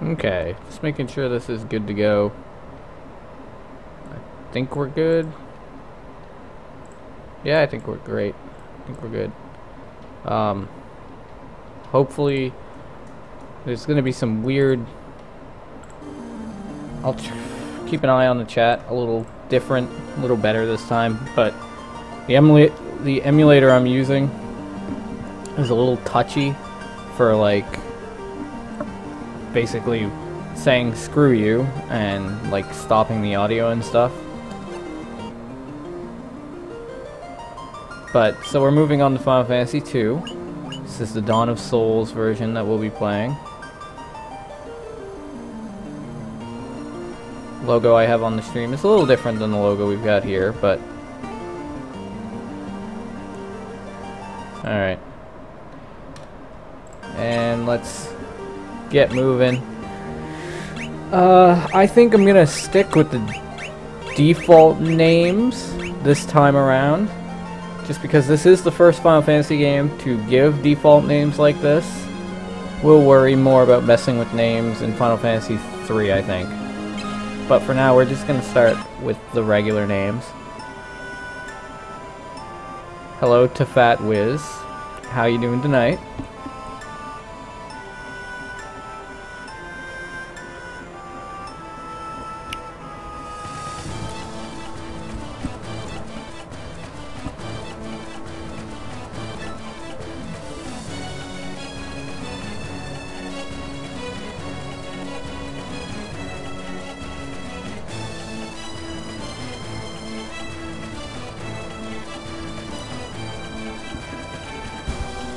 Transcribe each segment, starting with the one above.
Okay, just making sure this is good to go. I think we're good. Yeah, I think we're great. I think we're good. Hopefully there's gonna be some weird... I'll keep an eye on the chat. A little different, a little better this time, but the emulator I'm using is a little touchy for, like, basically saying screw you and, like, stopping the audio and stuff. But, so we're moving on to Final Fantasy II. This is the Dawn of Souls version that we'll be playing. Logo I have on the stream is a little different than the logo we've got here, but... Alright. And let's get moving. I think I'm gonna stick with the default names this time around. Just because this is the first Final Fantasy game to give default names like this. We'll worry more about messing with names in Final Fantasy III, I think. But for now, we're just gonna start with the regular names. Hello to Fat Wiz. How you doing tonight?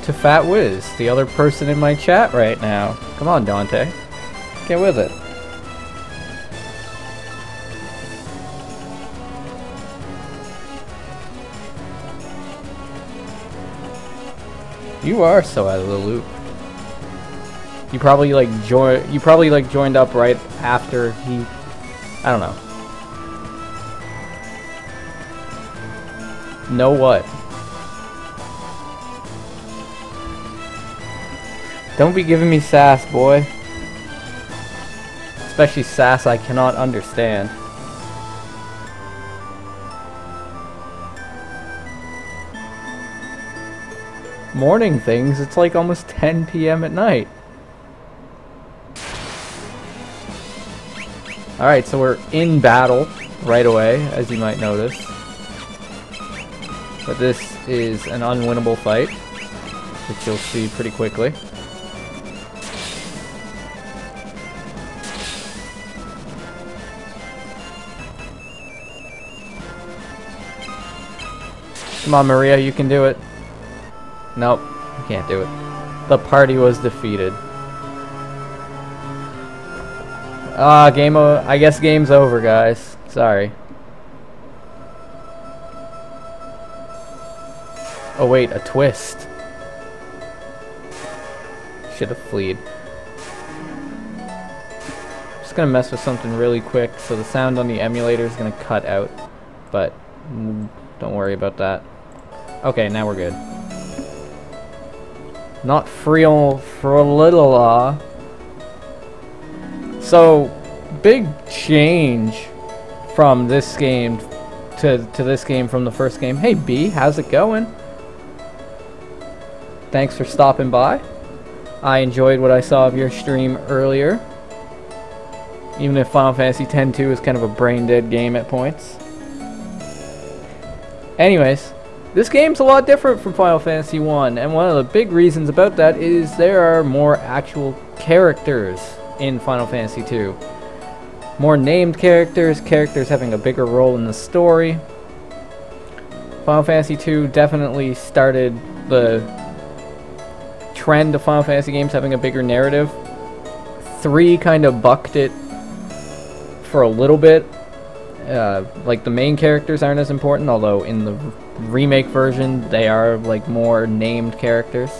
To Fat Wiz, the other person in my chat right now. Come on, Dante. Get with it. You are so out of the loop. You probably joined up right after he... I don't know. Know what? Don't be giving me sass, boy. Especially sass I cannot understand. Morning things, it's like almost 10 p.m. at night. Alright, so we're in battle right away, as you might notice. But this is an unwinnable fight, which you'll see pretty quickly. Come on, Maria, you can do it. Nope, you can't do it. The party was defeated. I guess game's over, guys. Sorry. Oh wait, a twist. Should have fleed. Just gonna mess with something really quick, so the sound on the emulator is gonna cut out. But don't worry about that. Okay, now we're good. Not for a little So, big change from this game to this game from the first game. Hey B, how's it going? Thanks for stopping by. I enjoyed what I saw of your stream earlier. Even if Final Fantasy X-2 is kind of a brain-dead game at points. Anyways, this game's a lot different from Final Fantasy 1, and one of the big reasons about that is there are more actual characters in Final Fantasy 2. More named characters, characters having a bigger role in the story. Final Fantasy 2 definitely started the trend of Final Fantasy games having a bigger narrative. 3 kind of bucked it for a little bit. Like, the main characters aren't as important, although in the remake version they are like more named characters.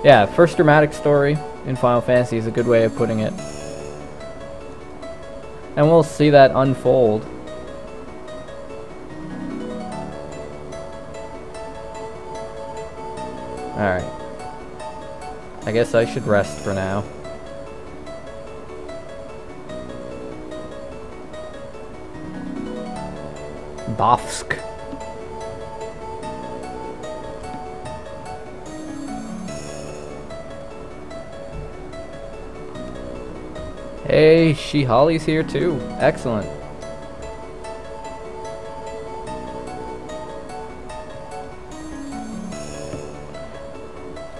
Yeah, first dramatic story in Final Fantasy is a good way of putting it. And we'll see that unfold. Alright. I guess I should rest for now. Bofsk. Hey, She-Holly's here too. Excellent.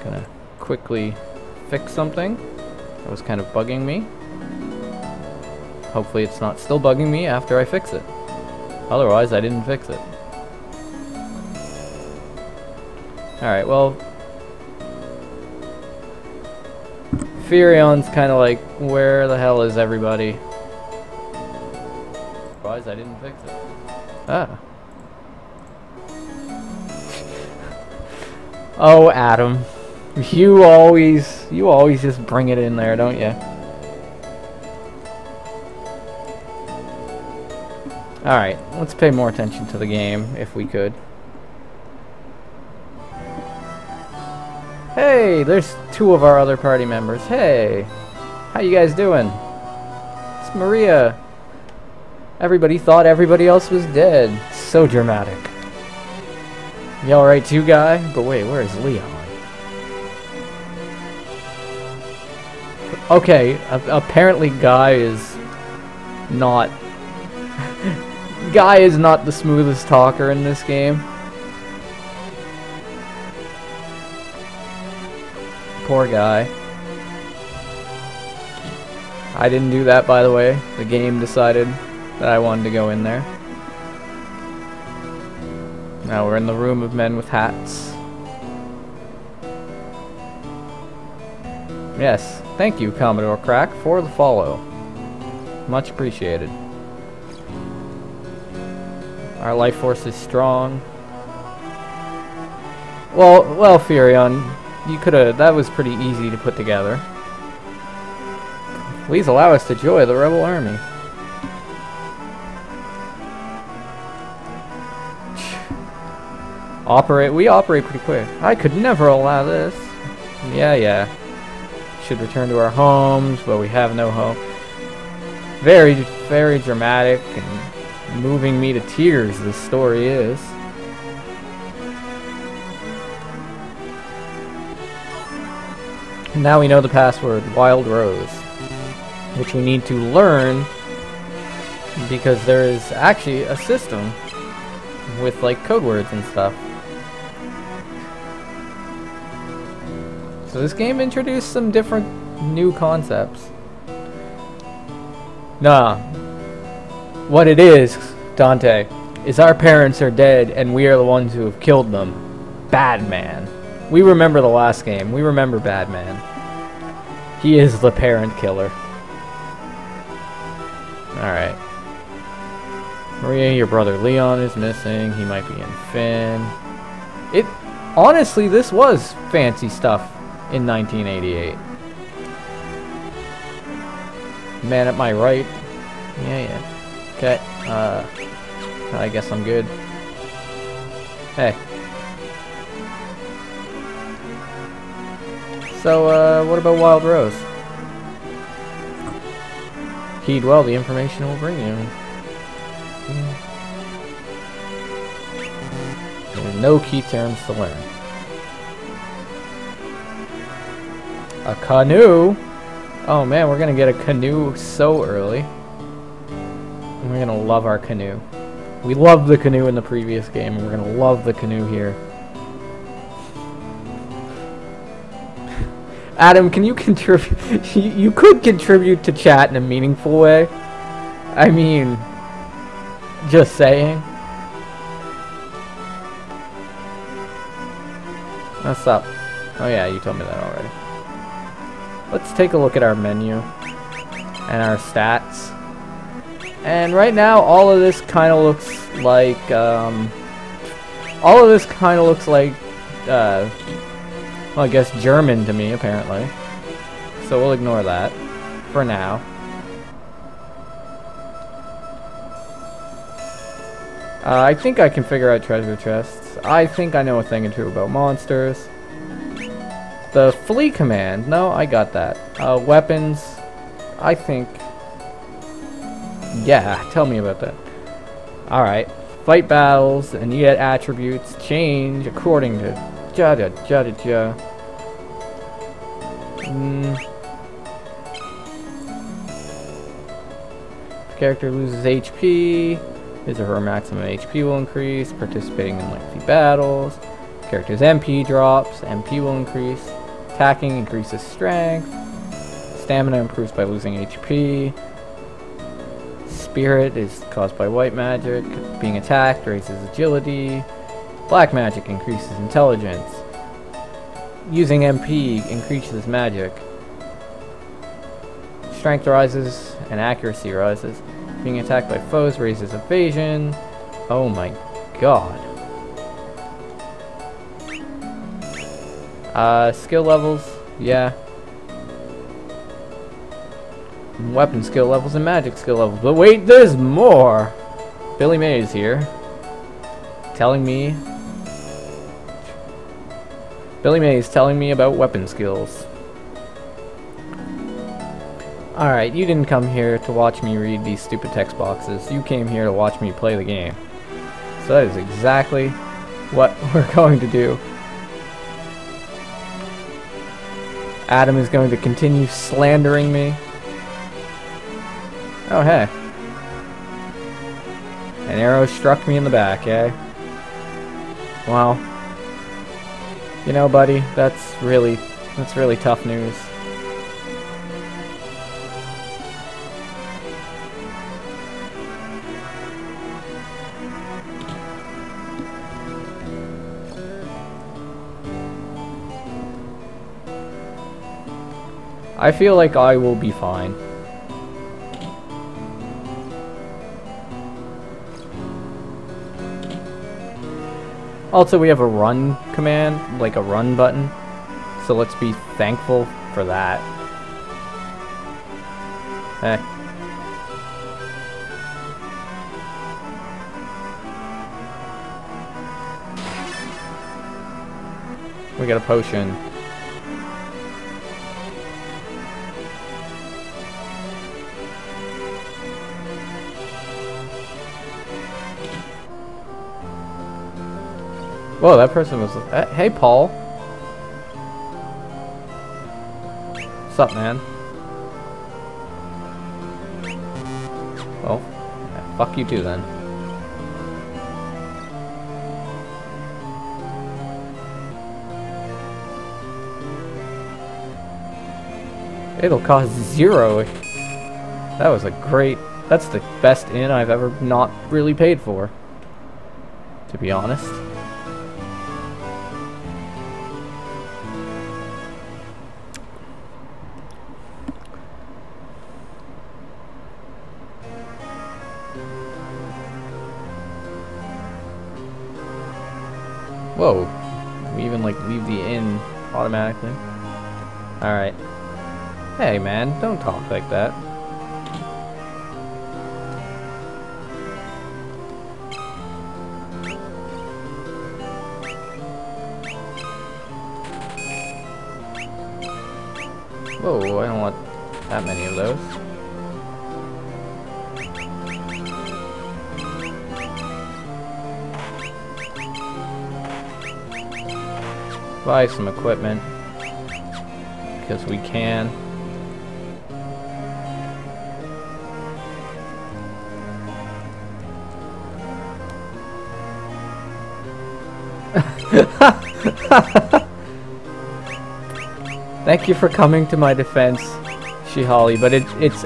Gonna quickly fix something that was kind of bugging me. Hopefully it's not still bugging me after I fix it. Otherwise, I didn't fix it. Alright, well... Furion's kind of like, where the hell is everybody? Otherwise, I didn't fix it. Ah. Oh, Adam. You always just bring it in there, don't you? Alright, let's pay more attention to the game, if we could. Hey, there's two of our other party members. Hey, how you guys doing? It's Maria. Everybody thought everybody else was dead. So dramatic. You alright too, guy? But wait, where is Leon? Okay, apparently Guy is not... Guy is not the smoothest talker in this game. Poor Guy. I didn't do that, by the way. The game decided that I wanted to go in there. Now we're in the room of men with hats. Yes, thank you, Commodore Crack, for the follow. Much appreciated. Our life force is strong. Well, Furion, you coulda. That was pretty easy to put together. Please allow us to join the rebel army. We operate pretty quick. I could never allow this. Yeah. Should return to our homes, but we have no home. Very, very dramatic and moving me to tears, this story is. Now we know the password, Wild Rose, which we need to learn because there is actually a system with like code words and stuff. So this game introduced some different new concepts. Nah. What it is, Dante, is our parents are dead and we are the ones who have killed them. Badman. We remember the last game. We remember Badman. He is the parent killer. Alright. Maria, your brother Leon is missing. He might be in Finn. Honestly, this was fancy stuff in 1988. Man at my right. Yeah. Okay. I guess I'm good. Hey. So, what about Wild Rose? Heed well, the information will bring you. There's no key terms to learn. A canoe? Oh man, we're gonna get a canoe so early. And we're gonna love our canoe. We loved the canoe in the previous game, and we're gonna love the canoe here. Adam, can you contribute? You could contribute to chat in a meaningful way. I mean, just saying. What's up? Oh yeah, you told me that already. Let's take a look at our menu and our stats. And right now, all of this kind of looks like, well, I guess German to me, apparently. So we'll ignore that for now. I think I can figure out treasure chests. I think I know a thing or two about monsters. The flee command. No, I got that. Weapons. I think... Yeah, tell me about that. Alright. fight battles, and you get attributes change according to ja. If character loses HP, his or her maximum HP will increase. Participating in lengthy battles. Character's MP drops. MP will increase. Attacking increases strength. Stamina improves by losing HP. Spirit is caused by white magic. Being attacked raises agility. Black magic increases intelligence. Using MP increases magic. Strength rises and accuracy rises. Being attacked by foes raises evasion. Oh my god. Skill levels, yeah. Weapon skill levels and magic skill levels. But wait, there's more! Billy Mays here. Telling me... Billy Mays telling me about weapon skills. Alright, you didn't come here to watch me read these stupid text boxes. You came here to watch me play the game. So that is exactly what we're going to do. Adam is going to continue slandering me. Oh, hey. An arrow struck me in the back, eh? Well, you know, buddy, that's really tough news. I feel like I will be fine. Also, we have a run command, like a run button. So let's be thankful for that. Eh. We got a potion. Whoa, that person was... hey, Paul. What's up, man? Well, yeah, fuck you too, then. It'll cost 0. That was a great... That's the best inn I've ever not really paid for. To be honest. Whoa, we even like leave the inn automatically. Alright. Hey man, don't talk like that. Whoa, I don't want that many of those. Buy some equipment because we can. Thank you for coming to my defense, Shihali, but it's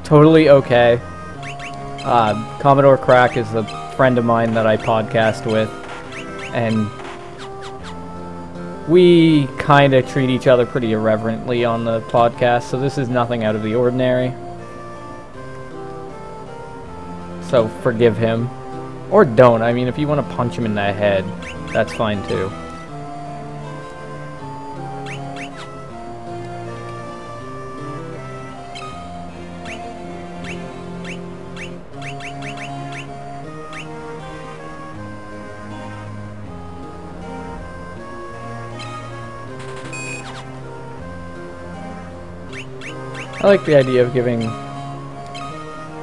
totally okay. Commodore Crack is a friend of mine that I podcast with, and we kind of treat each other pretty irreverently on the podcast, so this is nothing out of the ordinary. So forgive him. Or don't. I mean, if you want to punch him in the head, that's fine too. I like the idea of giving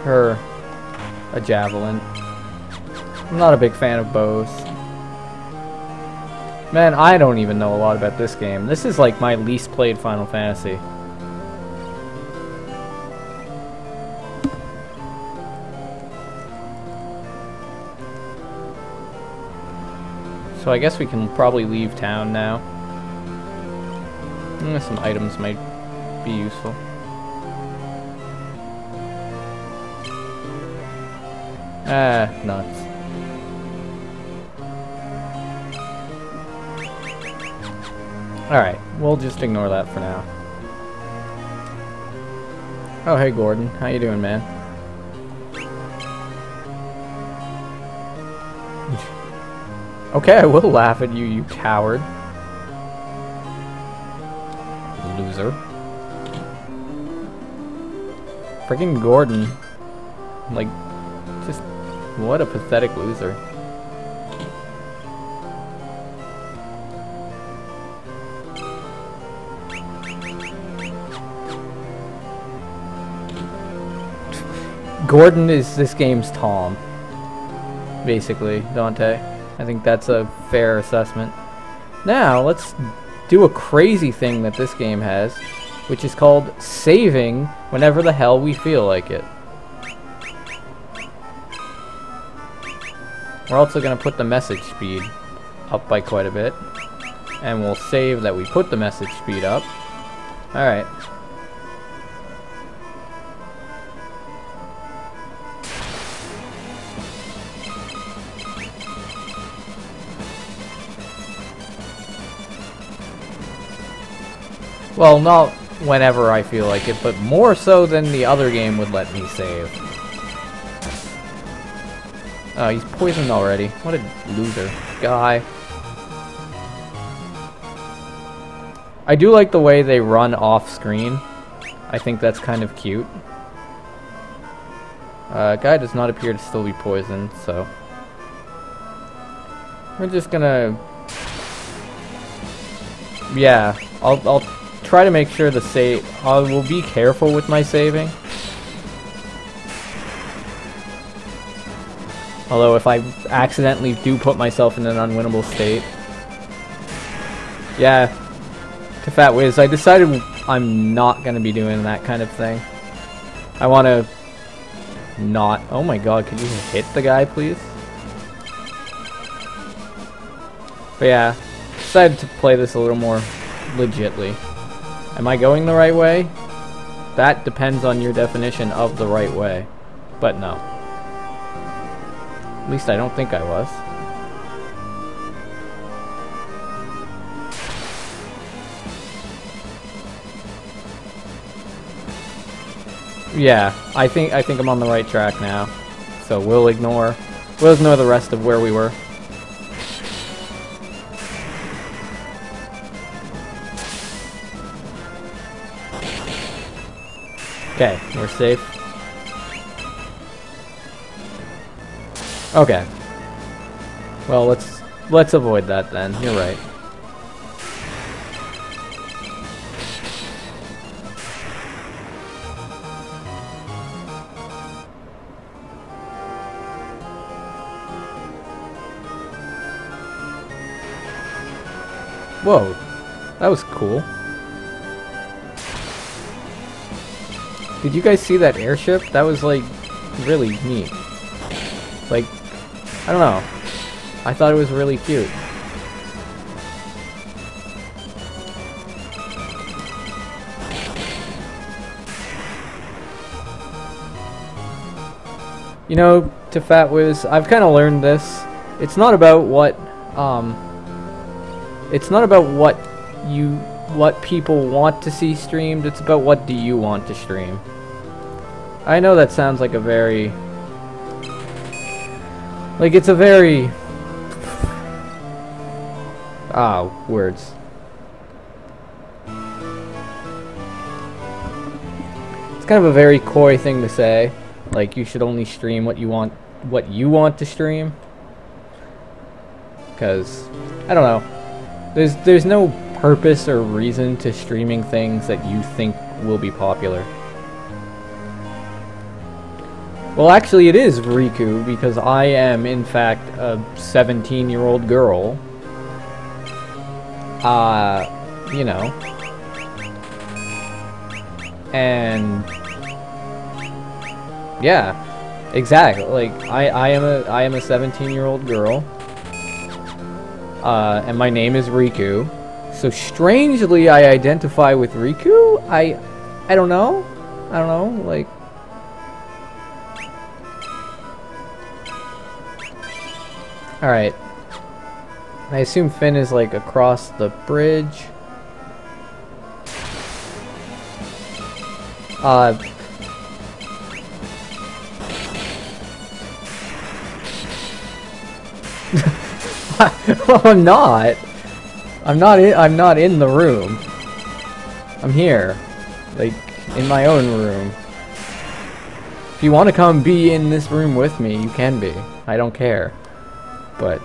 her a javelin. I'm not a big fan of bows. Man, I don't even know a lot about this game. This is like my least played Final Fantasy. So I guess we can probably leave town now. Some items might be useful. Ah, nuts. Alright, we'll just ignore that for now. Oh, hey Gordon. How you doing, man? Okay, I will laugh at you, you coward. Loser. Freaking Gordon. Like, just, what a pathetic loser. Gordon is this game's Tom. Basically, Dante. I think that's a fair assessment. Now, let's do a crazy thing that this game has, which is called saving whenever the hell we feel like it. We're also going to put the message speed up by quite a bit. And we'll save that we put the message speed up. Alright. Well, not whenever I feel like it, but more so than the other game would let me save. Oh, he's poisoned already. What a loser. Guy. I do like the way they run off screen. I think that's kind of cute. Guy does not appear to still be poisoned, so... we're just gonna... yeah, I'll try to make sure the save... I will be careful with my saving. Although if I accidentally do put myself in an unwinnable state... yeah, to Fat Wiz, I decided I'm not going to be doing that kind of thing. I want to not... oh my god, could you hit the guy, please? But yeah, decided to play this a little more legitly. Am I going the right way? That depends on your definition of the right way. But no. At least I don't think I was. Yeah, I think I'm on the right track now. So we'll ignore the rest of where we were. Okay, we're safe. Okay. Well, let's avoid that then. You're right. Whoa, that was cool. Did you guys see that airship? That was like really neat. Like, I don't know. I thought it was really cute. You know, to Fat Wiz, I've kind of learned this. It's not about what what people want to see streamed, it's about what do you want to stream. I know that sounds like a very... like, it's a very... words. It's kind of a very coy thing to say. Like, you should only stream what you want to stream. Because, I don't know. There's no purpose or reason to streaming things that you think will be popular. Well, actually, it is Riku, because I am, in fact, a 17-year-old girl. You know. And... yeah, exactly. Like, I am a 17-year-old girl. And my name is Riku. So, strangely, I identify with Riku? I don't know. I don't know, like... Alright. I assume Finn is like across the bridge. Well, I'm not. I'm not in the room. I'm here. Like, in my own room. If you want to come be in this room with me, you can be. I don't care. But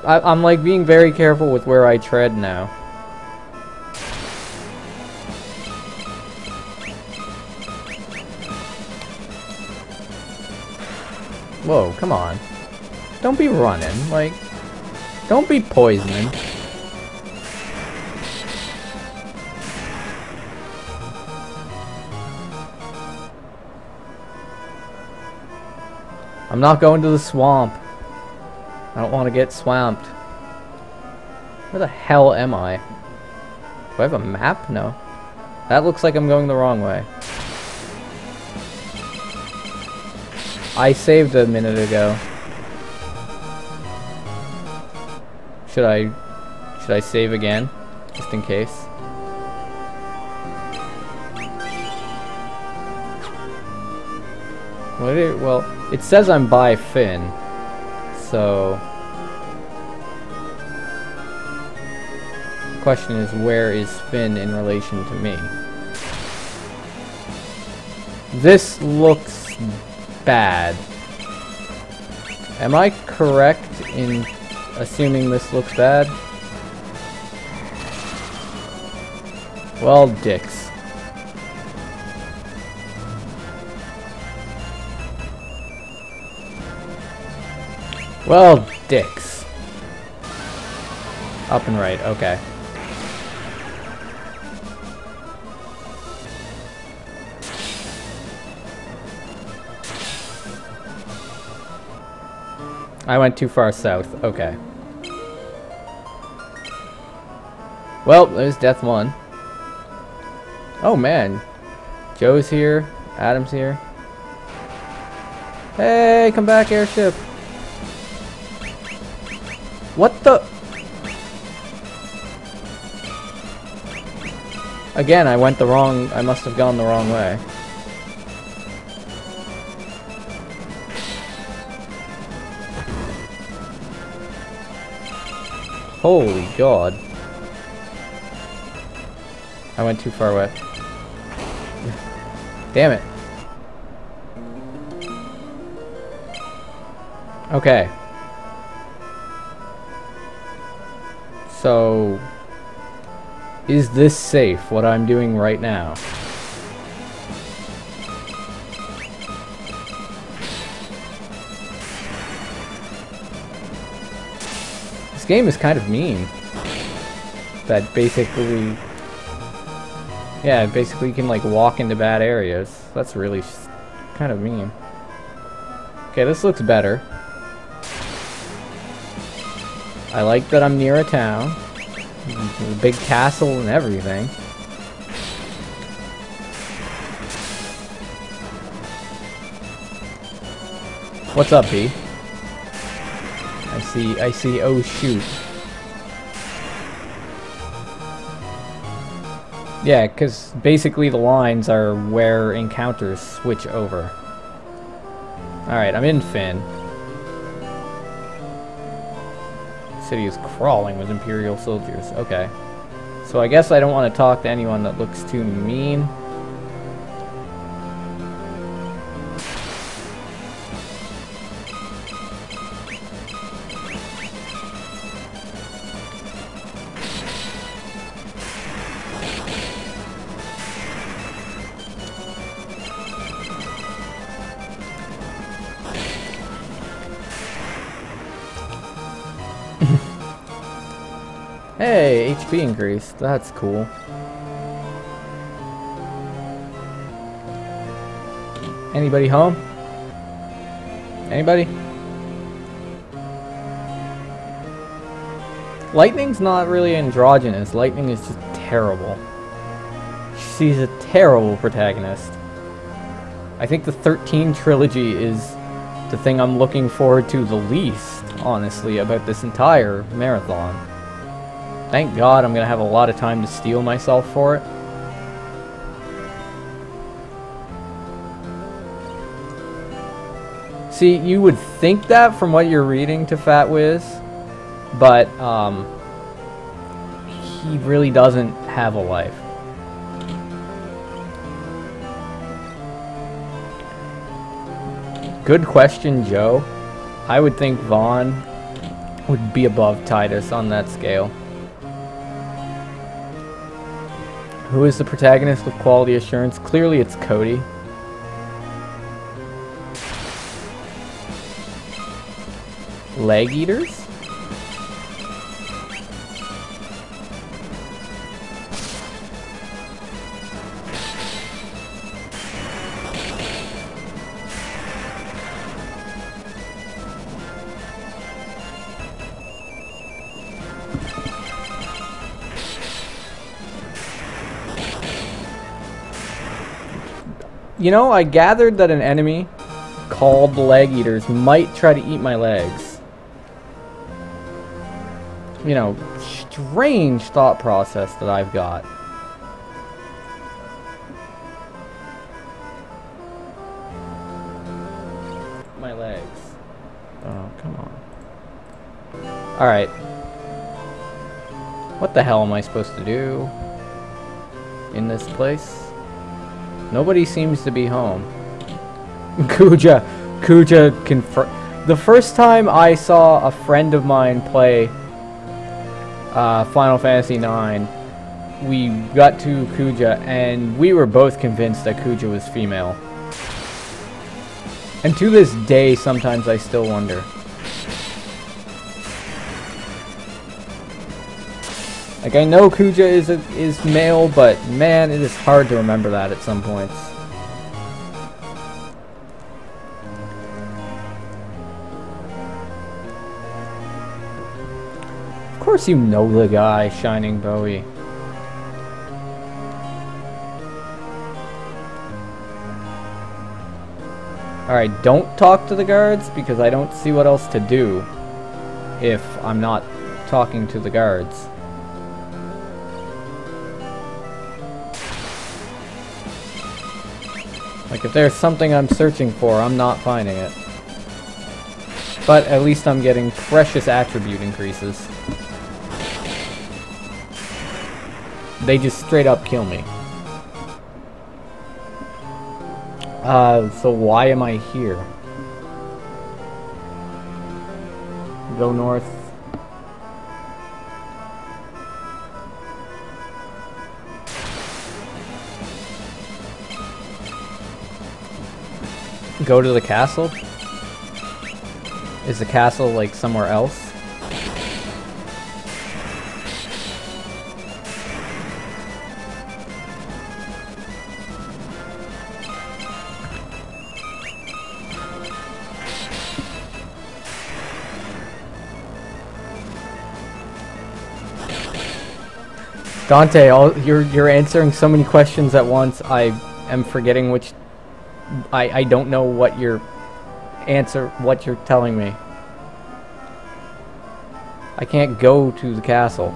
I'm like being very careful with where I tread now. Whoa, come on. Don't be running, like, don't be poisoning. I'm not going to the swamp. I don't want to get swamped. Where the hell am I? Do I have a map? No. That looks like I'm going the wrong way. I saved a minute ago. Should I save again? Just in case. Well, it says I'm by Finn, so... the question is, where is Finn in relation to me? This looks bad. Am I correct in assuming this looks bad? Well, dicks. Well, dicks. Up and right, okay. I went too far south, okay. Well, there's Death 1. Oh man. Joe's here, Adam's here. Hey, come back, airship. What the? Again, I must have gone the wrong way. Holy God. I went too far away. Damn it. Okay. So, is this safe, what I'm doing right now? This game is kind of mean. That basically... yeah, basically you can like walk into bad areas. That's really kind of mean. Okay, this looks better. I like that I'm near a town. There's a big castle and everything. What's up, B? I see, oh shoot. Yeah, because basically the lines are where encounters switch over. Alright, I'm in Finn. City is crawling with Imperial soldiers. Okay. So I guess I don't want to talk to anyone that looks too mean. Hey, HP increased. That's cool. Anybody home? Anybody? Lightning's not really androgynous. Lightning is just terrible. She's a terrible protagonist. I think the 13 trilogy is the thing I'm looking forward to the least, honestly, about this entire marathon. Thank God I'm gonna have a lot of time to steel myself for it. See, you would think that from what you're reading to Fat Wiz, but he really doesn't have a life. Good question, Joe. I would think Vaughn would be above Titus on that scale. Who is the protagonist with quality assurance? Clearly it's Cody. Leg eaters? You know, I gathered that an enemy called the Leg Eaters might try to eat my legs. You know, strange thought process that I've got. My legs. Oh, come on. Alright. What the hell am I supposed to do in this place? Nobody seems to be home. Kuja confirm. The first time I saw a friend of mine play Final Fantasy IX, we got to Kuja and we were both convinced that Kuja was female. And to this day, sometimes I still wonder. Like, I know Kuja is male, but man, it is hard to remember that at some points. Of course you know the guy, Shining Bowie. Alright, don't talk to the guards, because I don't see what else to do if I'm not talking to the guards. Like, if there's something I'm searching for, I'm not finding it. But at least I'm getting precious attribute increases. They just straight up kill me. So why am I here? Go north. Go to the castle? Is the castle like somewhere else? Dante, you're answering so many questions at once. I am forgetting which. I don't know what you're telling me. I can't go to the castle.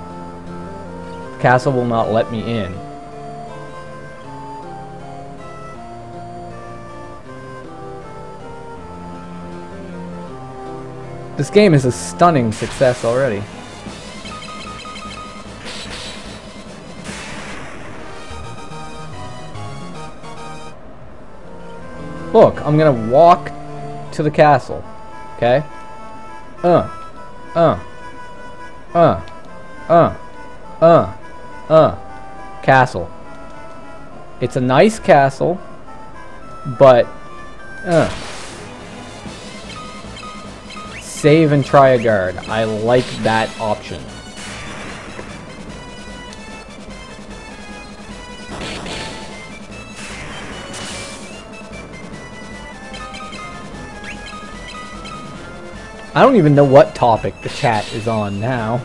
The castle will not let me in. This game is a stunning success already. Look, I'm gonna walk to the castle, okay? Castle. It's a nice castle, but, Save and try a guard. I like that option. I don't even know what topic the chat is on now.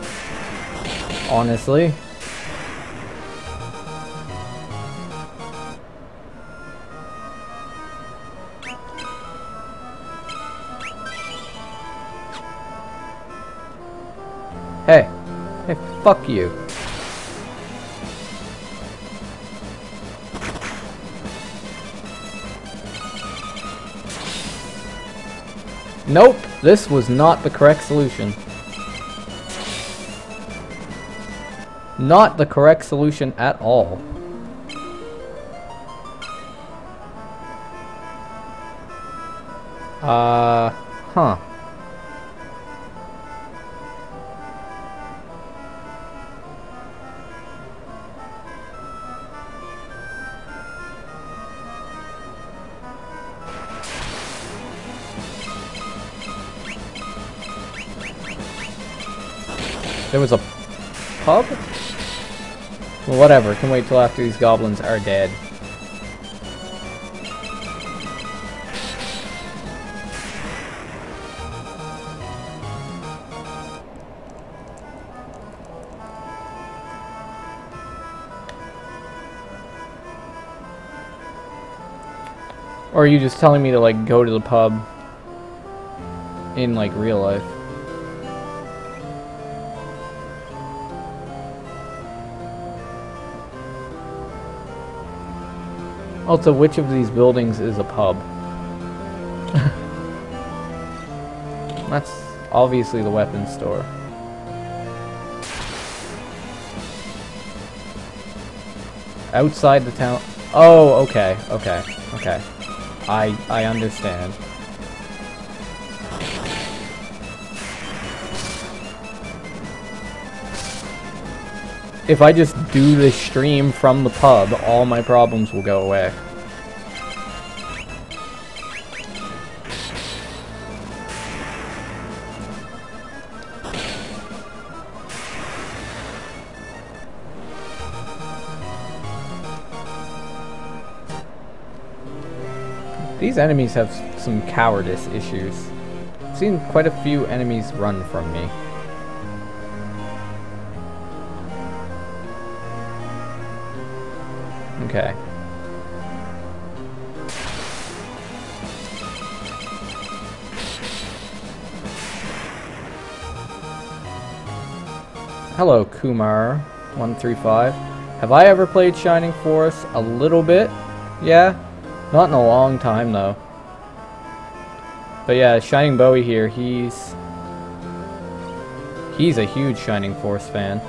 Honestly. Hey. Hey, fuck you. Nope, this was not the correct solution. Not the correct solution at all. Huh. There was a pub? Well, whatever. Can wait till after these goblins are dead. Or are you just telling me to, like, go to the pub in, like, real life? Also, which of these buildings is a pub? That's obviously the weapons store. Outside the town. Oh, okay, okay, okay. I understand. If I just do this stream from the pub, all my problems will go away. These enemies have some cowardice issues. I've seen quite a few enemies run from me. Okay. Hello, Kumar135. Have I ever played Shining Force? A little bit. Yeah. Not in a long time, though. But yeah, Shining Bowie here, he's a huge Shining Force fan.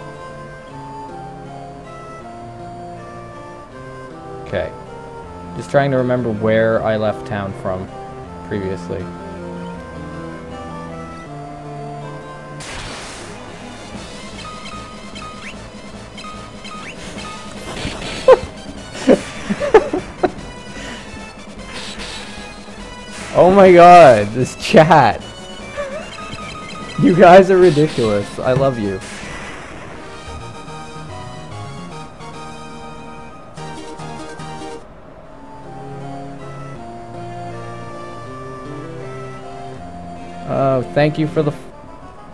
Okay. Just trying to remember where I left town from previously. Oh my god, this chat. You guys are ridiculous. I love you. Oh, thank you for the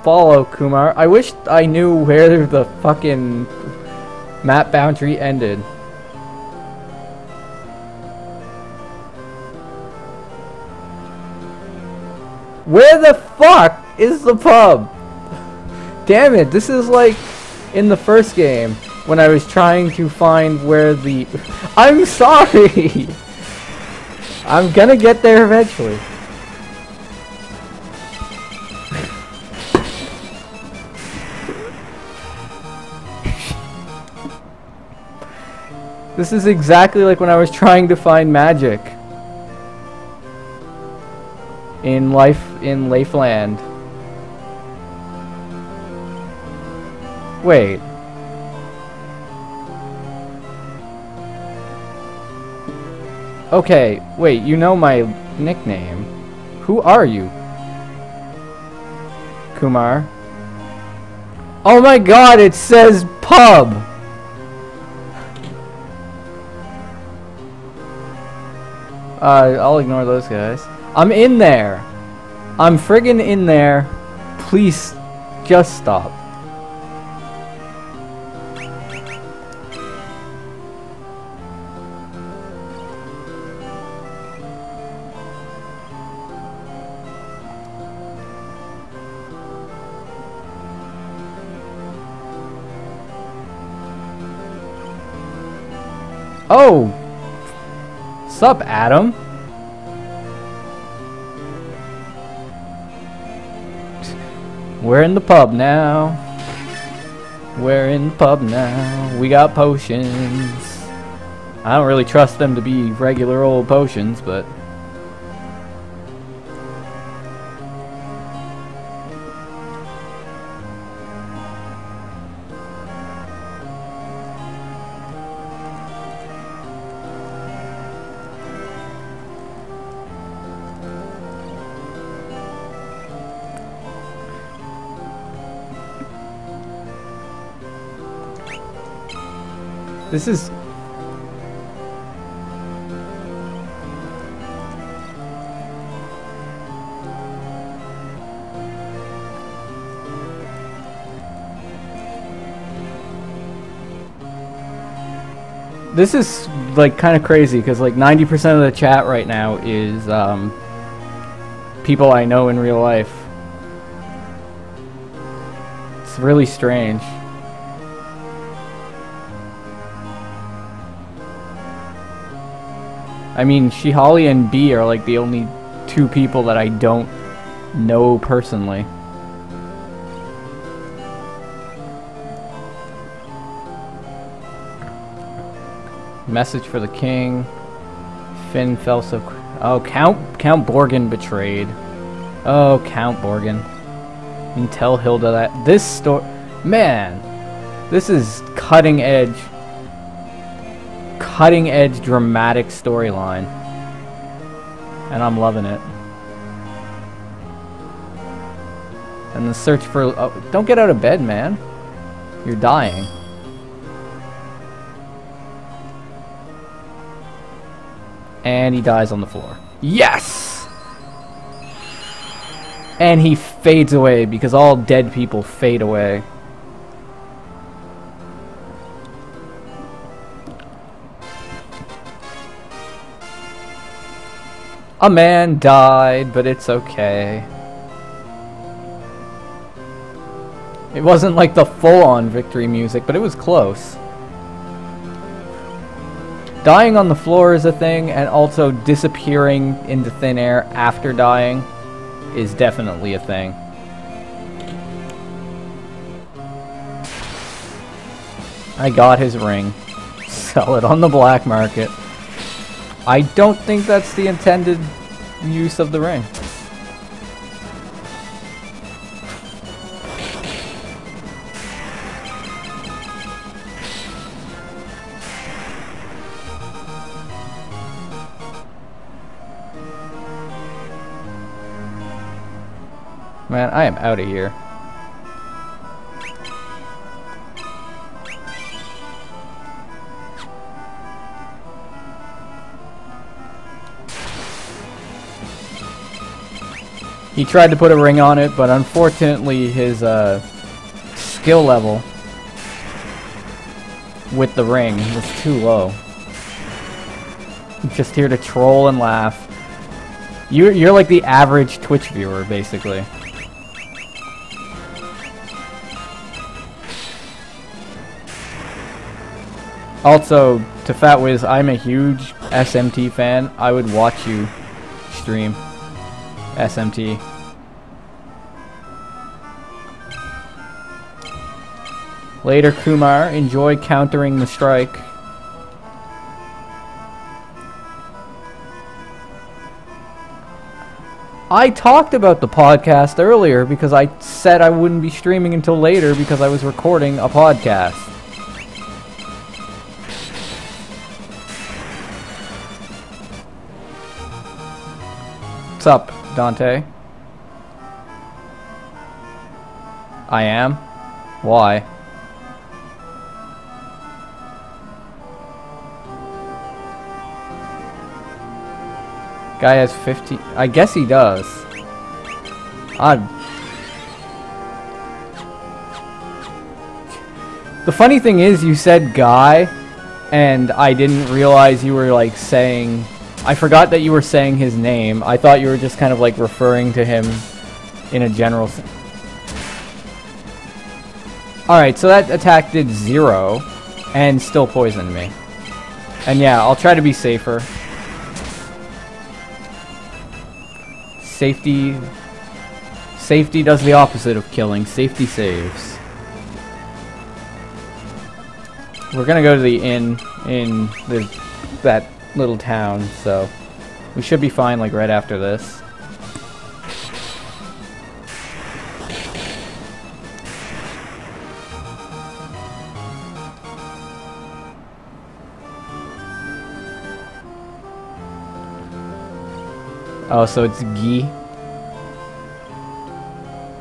follow, Kumar. I wish I knew where the fucking map boundary ended. Where the fuck is the pub? Damn it, this is like in the first game when I was trying to find where the... I'm sorry! I'm gonna get there eventually. This is exactly like when I was trying to find magic in Leifland. Wait. Okay, wait, you know my nickname. Who are you? Kumar? Oh my god, it says pub! I'll ignore those guys. I'm in there! I'm friggin' in there. Please, just stop. Oh! Sup, Adam? We're in the pub now. We're in the pub now. We got potions. I don't really trust them to be regular old potions, but... This is... This is like kind of crazy because like 90% of the chat right now is people I know in real life. It's really strange. I mean, Shihali and B are like the only two people that I don't know personally. Message for the king. Finn fell so... Oh, Count Borgin betrayed. Oh, Count Borgin. And tell Hilda that... This story... Man! This is cutting edge dramatic storyline, and I'm loving it. And the search for... Oh, don't get out of bed, man. You're dying. And he dies on the floor. Yes! And he fades away because all dead people fade away. A man died, but it's okay. It wasn't like the full-on victory music, but it was close. Dying on the floor is a thing, and also disappearing into thin air after dying is definitely a thing. I got his ring. Sell it on the black market. I don't think that's the intended use of the ring. Man, I am out of here. He tried to put a ring on it, but unfortunately his skill level with the ring was too low. I'm just here to troll and laugh. You're like the average Twitch viewer, basically. Also, to Fat Wiz, I'm a huge SMT fan. I would watch you stream SMT. Later, Kumar. Enjoy countering the strike. I talked about the podcast earlier because I said I wouldn't be streaming until later because I was recording a podcast. What's up, Dante? I am? Why? Guy has 15... I guess he does. The funny thing is, you said guy, and I didn't realize you were like saying... I forgot that you were saying his name. I thought you were just kind of like referring to him in a general sense. Alright, so that attack did 0, and still poisoned me. And yeah, I'll try to be safer. Safety does the opposite of killing. Safety saves. We're gonna go to the inn in that little town, so we should be fine like right after this. Oh, so it's Gi.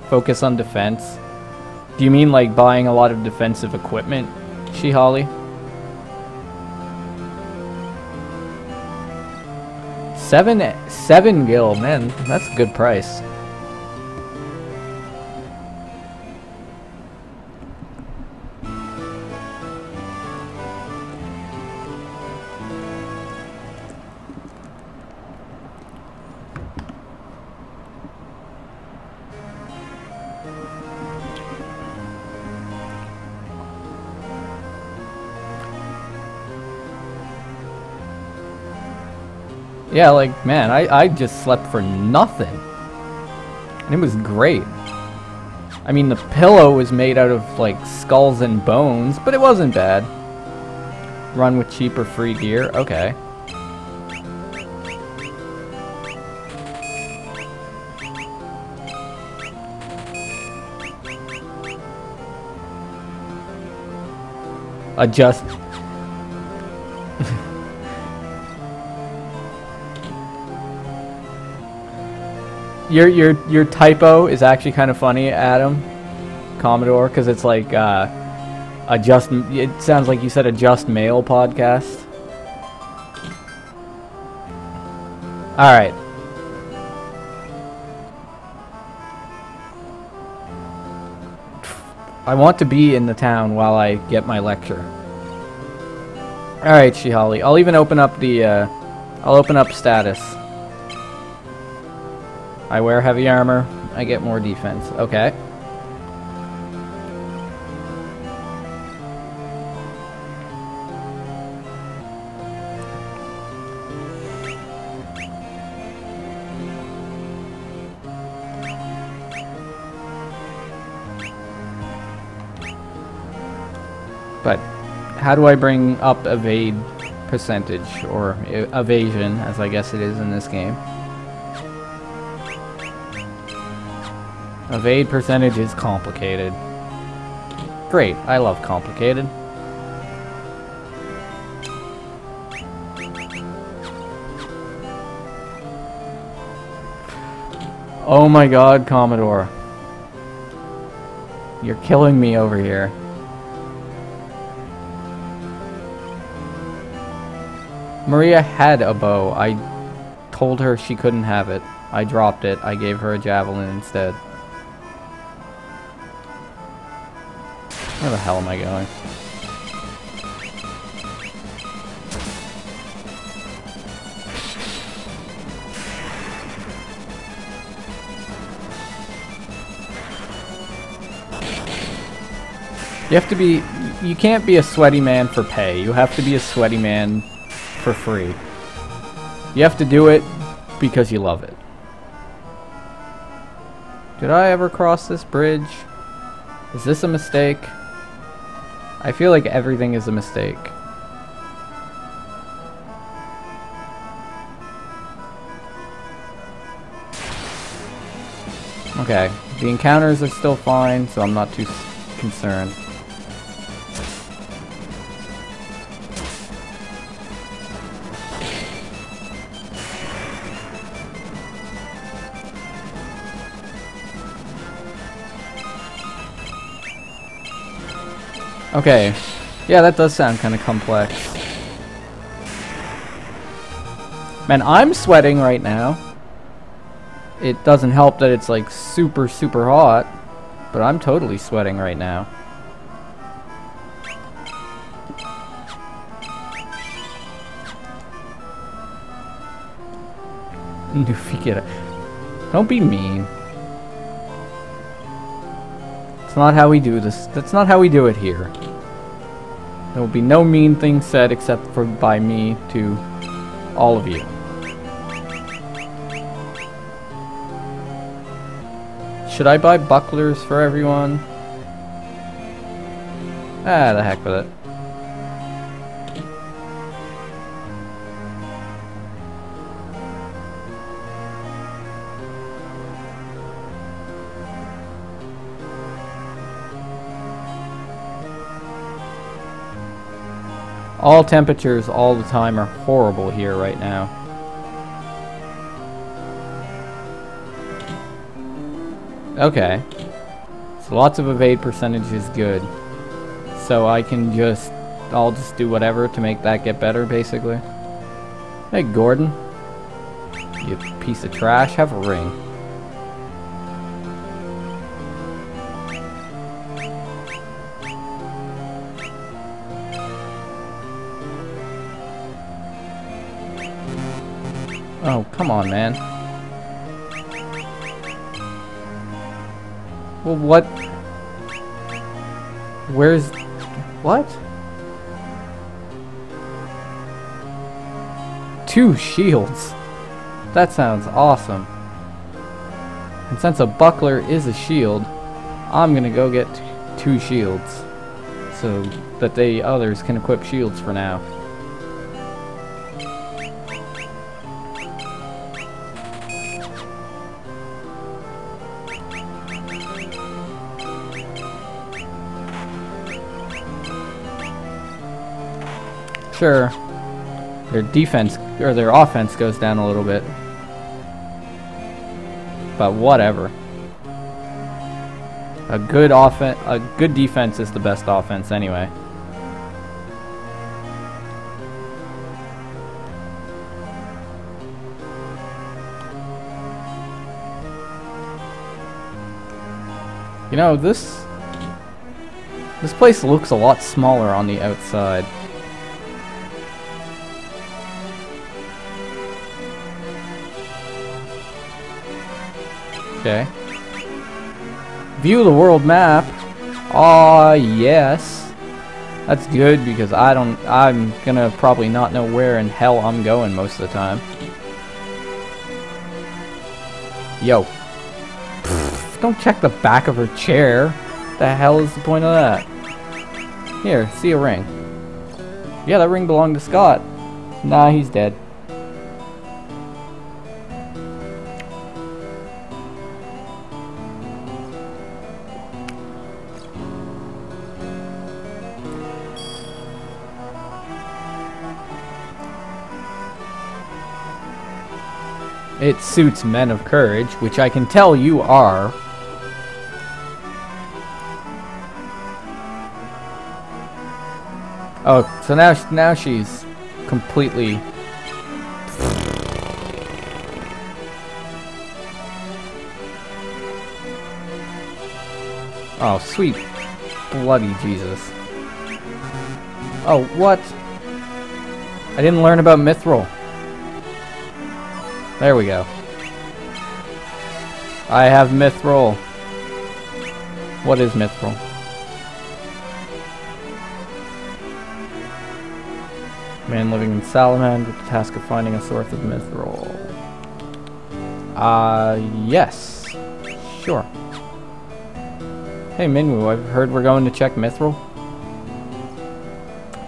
Focus on defense. Do you mean like buying a lot of defensive equipment, Shihali? 7 gil, man, that's a good price. Yeah, like, man, I just slept for nothing. And it was great. I mean, the pillow was made out of, like, skulls and bones, but it wasn't bad. Run with cheaper free gear? Okay. Adjust. Your typo is actually kind of funny, Adam, Commodore, because it's like adjust. It sounds like you said adjust mail podcast. All right. I want to be in the town while I get my lecture. All right, Shihali. I'll even open up the. I'll open up status. I wear heavy armor, I get more defense. Okay. But how do I bring up evade percentage, or evasion, as I guess it is in this game? Evade percentage is complicated. Great, I love complicated. Oh my god, Commodore. You're killing me over here. Maria had a bow. I told her she couldn't have it. I dropped it. I gave her a javelin instead. Where the hell am I going? You have to be... You can't be a sweaty man for pay. You have to be a sweaty man for free. You have to do it because you love it. Did I ever cross this bridge? Is this a mistake? I feel like everything is a mistake. Okay, the encounters are still fine, so I'm not too concerned. Okay, yeah, that does sound kind of complex. Man, I'm sweating right now. it doesn't help that it's like super, super hot, but I'm totally sweating right now. Newfie, get it. Don't be mean. It's not how we do this. That's not how we do it here. There will be no mean things said except for by me to all of you. Should I buy bucklers for everyone? Ah, the heck with it. All temperatures all the time are horrible here right now. Okay. So lots of evade percentage is good. So I can I'll just do whatever to make that get better, basically. Hey, Gordon. You piece of trash, have a ring. Oh, come on, man. Well, what? Where's... What? 2 shields. That sounds awesome. And since a buckler is a shield, I'm gonna go get 2 shields. So that the others can equip shields for now. Sure, their defense or their offense goes down a little bit, but whatever. A good defense is the best offense anyway. You know, this place looks a lot smaller on the outside. Okay. View the world map. Aw, yes. That's good because I'm gonna probably not know where in hell I'm going most of the time. Yo. Pfft, don't check the back of her chair. The hell is the point of that? Here, see a ring. Yeah, that ring belonged to Scott. Nah, he's dead. It suits men of courage, which I can tell you are. Oh, so now she's completely... Oh, sweet bloody Jesus. Oh, what? I didn't learn about Mithril. There we go. I have Mithril. What is Mithril? Man living in Salamand with the task of finding a source of Mithril. Yes. Sure. Hey Minwu, I've heard we're going to check Mithril.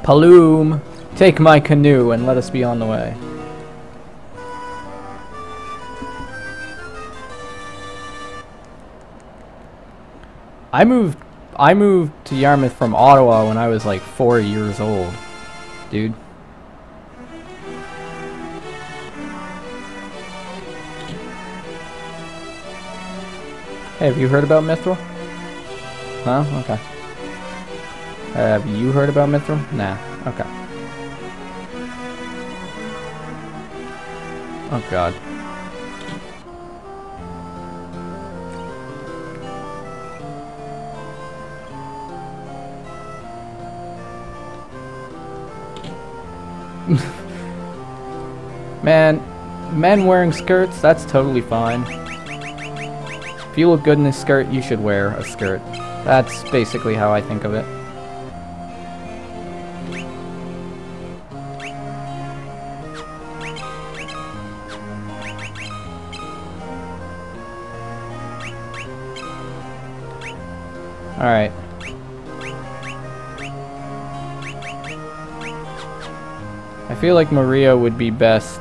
Paloom, take my canoe and let us be on the way. I moved to Yarmouth from Ottawa when I was like 4 years old, dude. Hey, have you heard about Mithril? No? Okay. Have you heard about Mithril? Nah. Okay. Oh god. Man, men wearing skirts, that's totally fine. If you look good in a skirt, you should wear a skirt. That's basically how I think of it. Alright. I feel like Maria would be best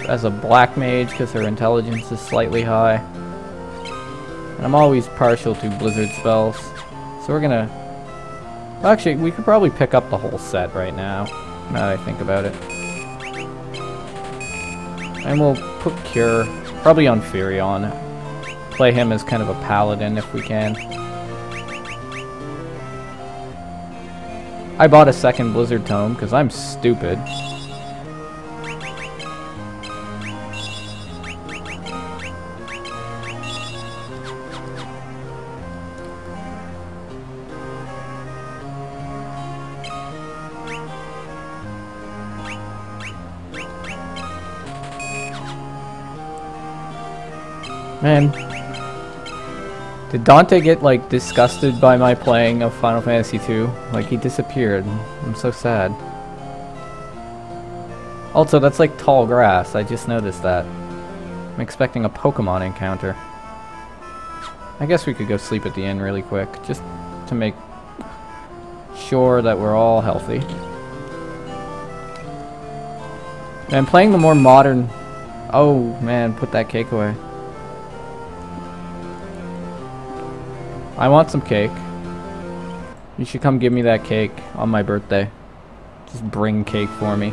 as a black mage because her intelligence is slightly high. And I'm always partial to blizzard spells. So we're gonna... Actually, we could probably pick up the whole set right now that I think about it. And we'll put Cure probably on Firion. Play him as kind of a paladin if we can. I bought a second Blizzard Tome because I'm stupid. Man, did Dante get, like, disgusted by my playing of Final Fantasy II? Like, he disappeared. I'm so sad. Also, that's like tall grass. I just noticed that. I'm expecting a Pokemon encounter. I guess we could go sleep at the inn really quick, just to make sure that we're all healthy. Man, playing the more modern... Oh, man, put that cake away. I want some cake. You should come give me that cake on my birthday. Just bring cake for me.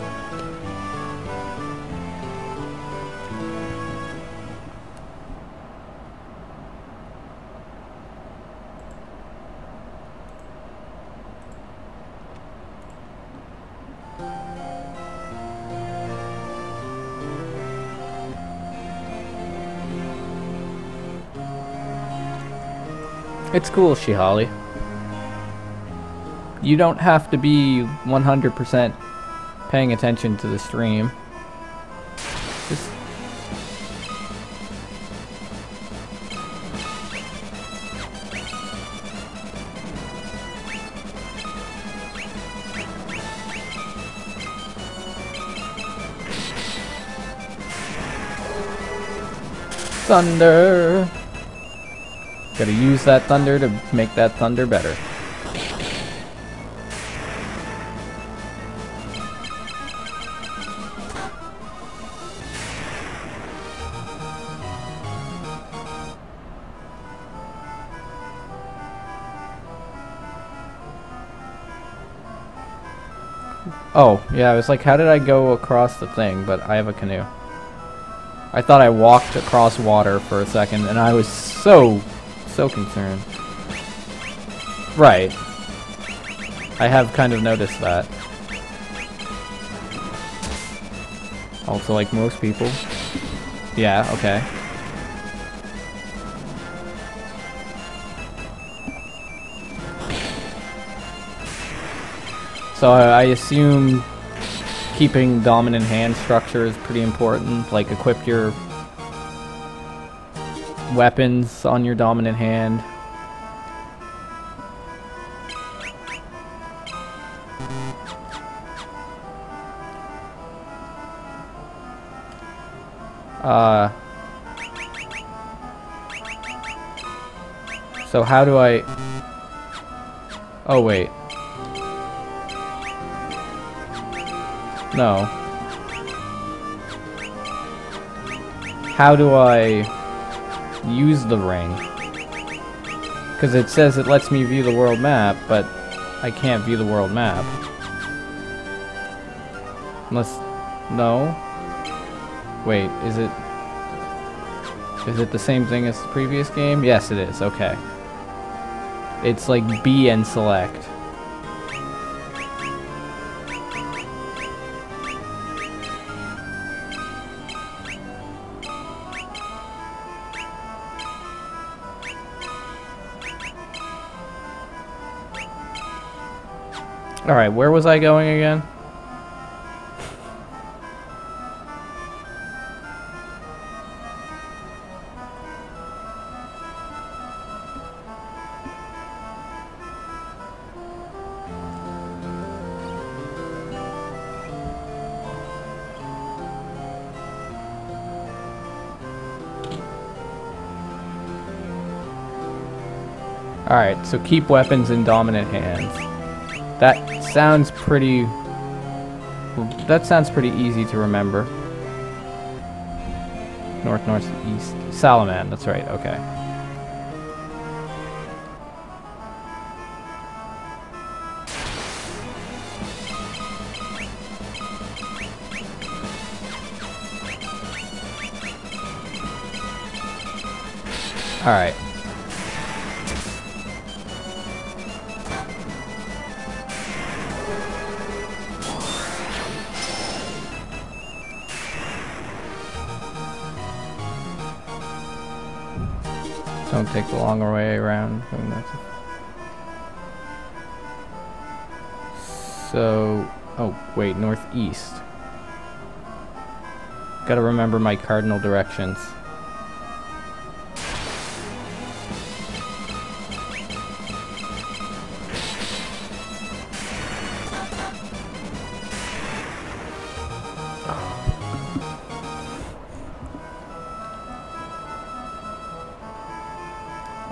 It's cool, Shihali. You don't have to be 100% paying attention to the stream. Just... Thunder! Gotta use that thunder to make that thunder better. Oh, yeah, I was like, how did I go across the thing? But I have a canoe. I thought I walked across water for a second, and I was so concerned. Right. I have kind of noticed that. Also, like most people. Yeah, okay. So I assume keeping dominant hand structure is pretty important. Like, equip your weapons on your dominant hand. So how do I... Oh, wait. No. How do I use the ring? Because it says it lets me view the world map, but I can't view the world map. Unless... No? Wait, is it... Is it the same thing as the previous game? Yes, it is. Okay. It's like B and select. Alright, where was I going again? Alright, so keep weapons in dominant hands. That sounds pretty... That sounds pretty easy to remember. North, north, east. Salaman, that's right, okay. Alright. Don't take the longer way around. So, oh wait, northeast. Gotta remember my cardinal directions.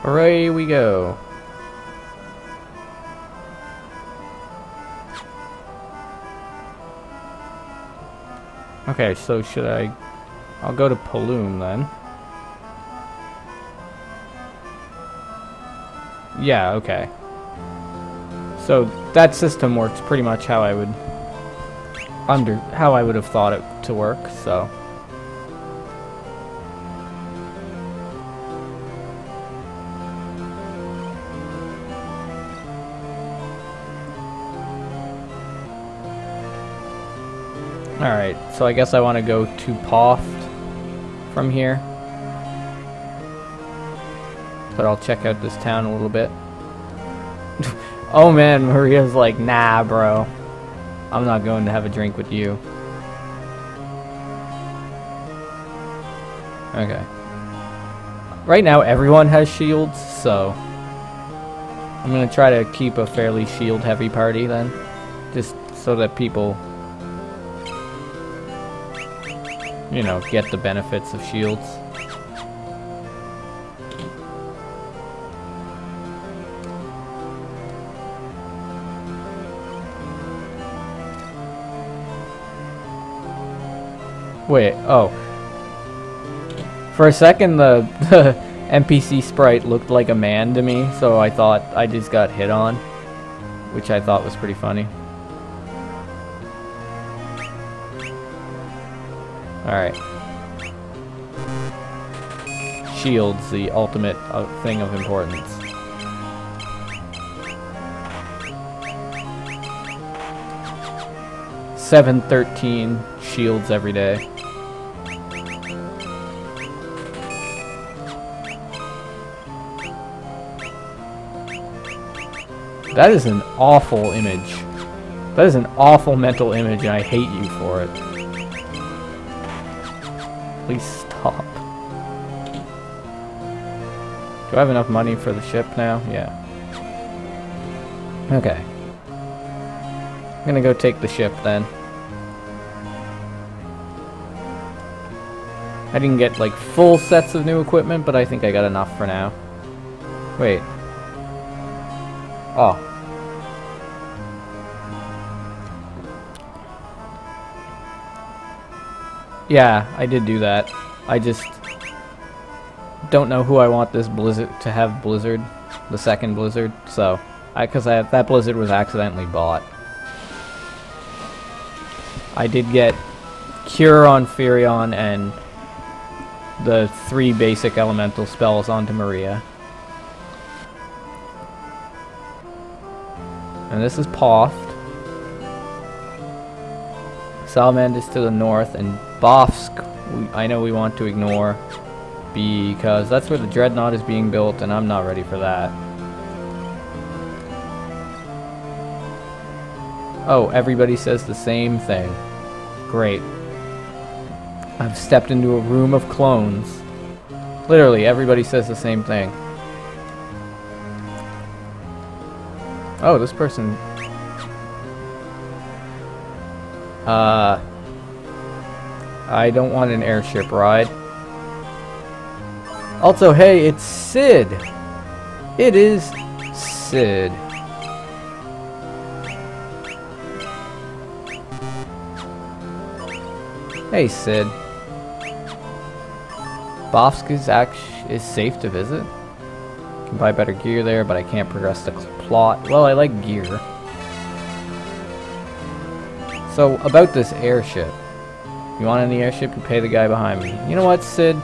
Away we go. Okay, so should I... I'll go to Paloom then. Yeah, okay. So that system works pretty much how I would... how I would have thought it to work, so... Alright, so I guess I want to go to Poft from here. But I'll check out this town a little bit. Oh man, Maria's like, nah bro. I'm not going to have a drink with you. Okay. Right now everyone has shields, so... I'm going to try to keep a fairly shield-heavy party then. Just so that people... you know, get the benefits of shields. Wait, oh. For a second, the NPC sprite looked like a man to me, so I thought I just got hit on, which I thought was pretty funny. Alright. Shields, the ultimate thing of importance. $713 shields every day. That is an awful image. That is an awful mental image, and I hate you for it. Please stop. Do I have enough money for the ship now? Yeah. Okay. I'm gonna go take the ship then. I didn't get like full sets of new equipment, but I think I got enough for now. Wait. Oh. Yeah, I did do that. I just don't know who I want this Blizzard to have Blizzard, the second Blizzard. So, because that Blizzard was accidentally bought. I did get Cure on Firion and the 3 basic elemental spells onto Maria. And this is Poft. Salamandr's to the north, and Bofsk, I know we want to ignore because that's where the Dreadnought is being built, and I'm not ready for that. Oh, everybody says the same thing. Great. I've stepped into a room of clones. Literally, everybody says the same thing. Oh, this person... I don't want an airship ride. Also, hey, it's Sid! It is Sid. Hey, Sid. Bofsk is safe to visit. Can buy better gear there, but I can't progress the plot. Well, I like gear. So, about this airship. You want any airship, you pay the guy behind me. You know what, Sid?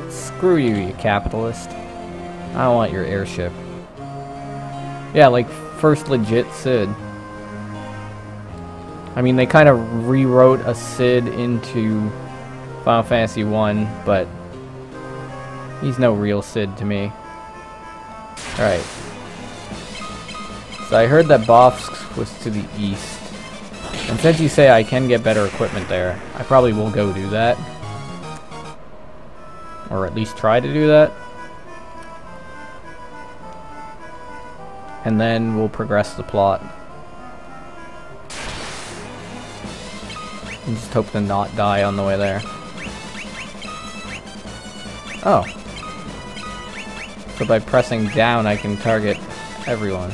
Screw you, you capitalist. I don't want your airship. Yeah, like, first legit Sid. I mean, they kind of rewrote a Sid into Final Fantasy 1, but he's no real Sid to me. Alright. So I heard that Bofsk was to the east. And since you say I can get better equipment there, I probably will go do that. Or at least try to do that. And then we'll progress the plot. And just hope to not die on the way there. Oh. So by pressing down I can target everyone.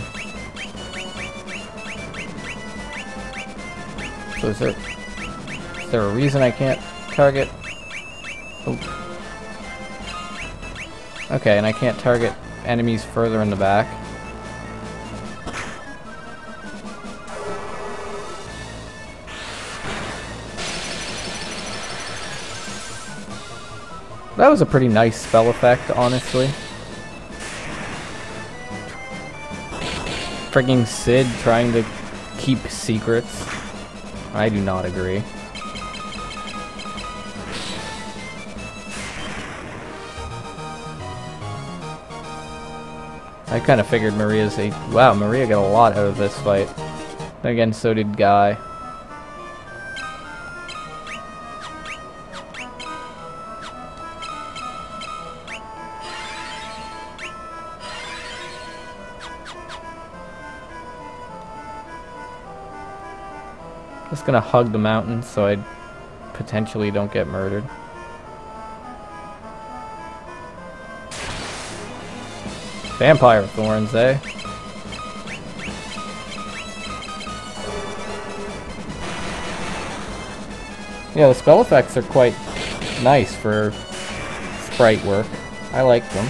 So is there a reason I can't target? Oh. Okay, and I can't target enemies further in the back. That was a pretty nice spell effect, honestly. Frigging Sid trying to keep secrets. I do not agree. I kind of figured Maria's a... Wow, Maria got a lot out of this fight. Then again, so did Guy. Just gonna hug the mountain so I potentially don't get murdered. Vampire thorns, eh? Yeah, the spell effects are quite nice for sprite work. I like them.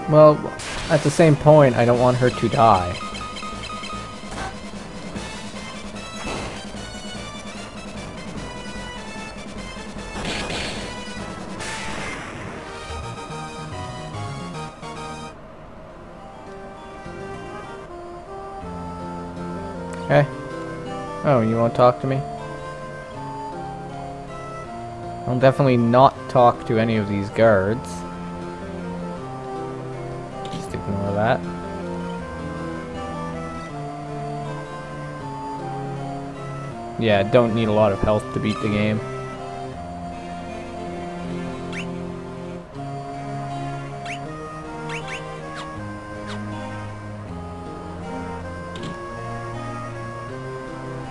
Well, at the same point, I don't want her to die. Okay. Oh, you want to talk to me? I'll definitely not talk to any of these guards. Just ignore that. Yeah, don't need a lot of health to beat the game.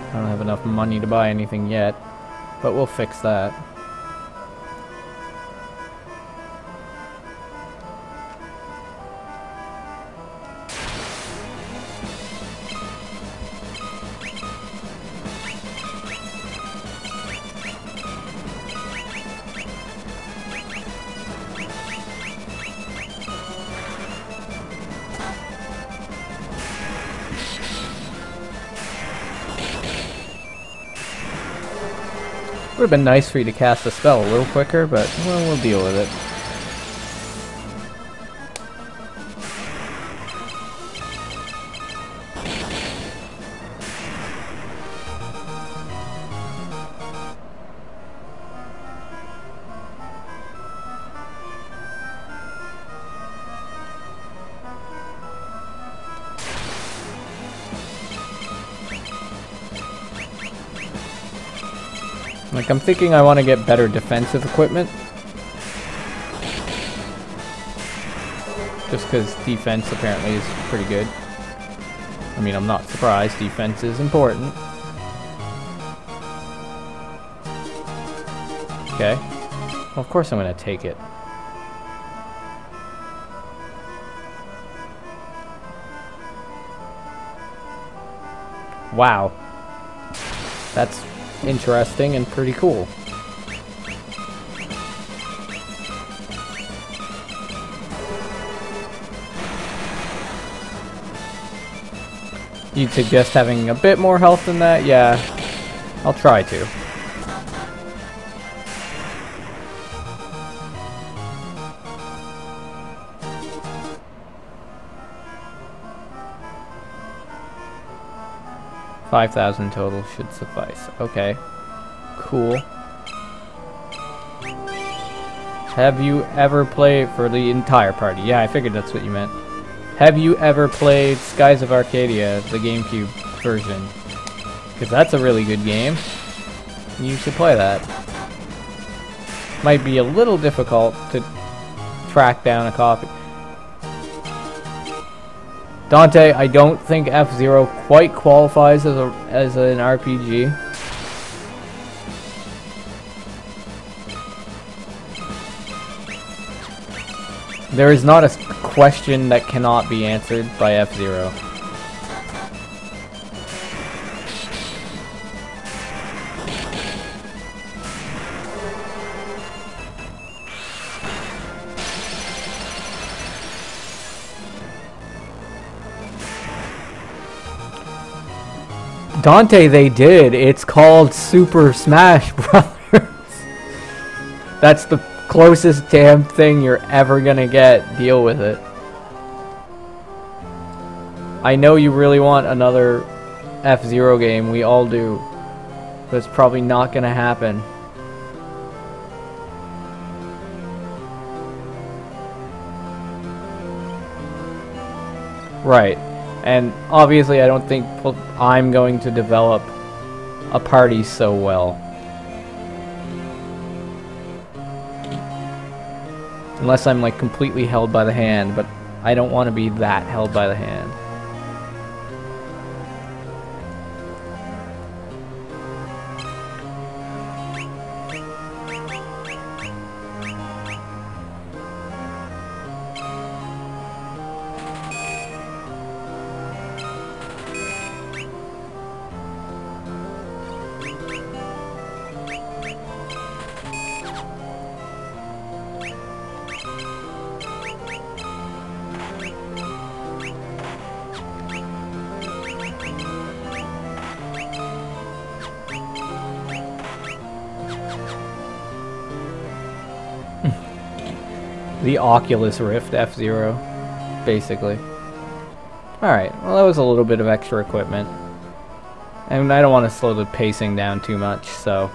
I don't have enough money to buy anything yet, but we'll fix that. Would have been nice for you to cast the spell a little quicker, but well, we'll deal with it. Like, I'm thinking I want to get better defensive equipment. Just because defense apparently is pretty good. I mean, I'm not surprised. Defense is important. Okay. Well, of course I'm going to take it. Wow. That's interesting and pretty cool. You'd suggest having a bit more health than that? Yeah, I'll try to. $5,000 total should suffice. Okay, cool. Have you ever played for the entire party? Yeah, I figured that's what you meant. Have you ever played Skies of Arcadia, the GameCube version? Because that's a really good game. You should play that. Might be a little difficult to track down a copy. Dante, I don't think F-Zero quite qualifies as an RPG. There is not a question that cannot be answered by F-Zero. Dante, they did. It's called Super Smash Brothers. That's the closest damn thing you're ever gonna get. Deal with it. I know you really want another F-Zero game. We all do. But it's probably not gonna happen. Right. And obviously I don't think I'm going to develop a party so well. Unless I'm like completely held by the hand, but I don't want to be that held by the hand. The Oculus Rift F-Zero, basically. Alright, well that was a little bit of extra equipment. And I don't want to slow the pacing down too much, so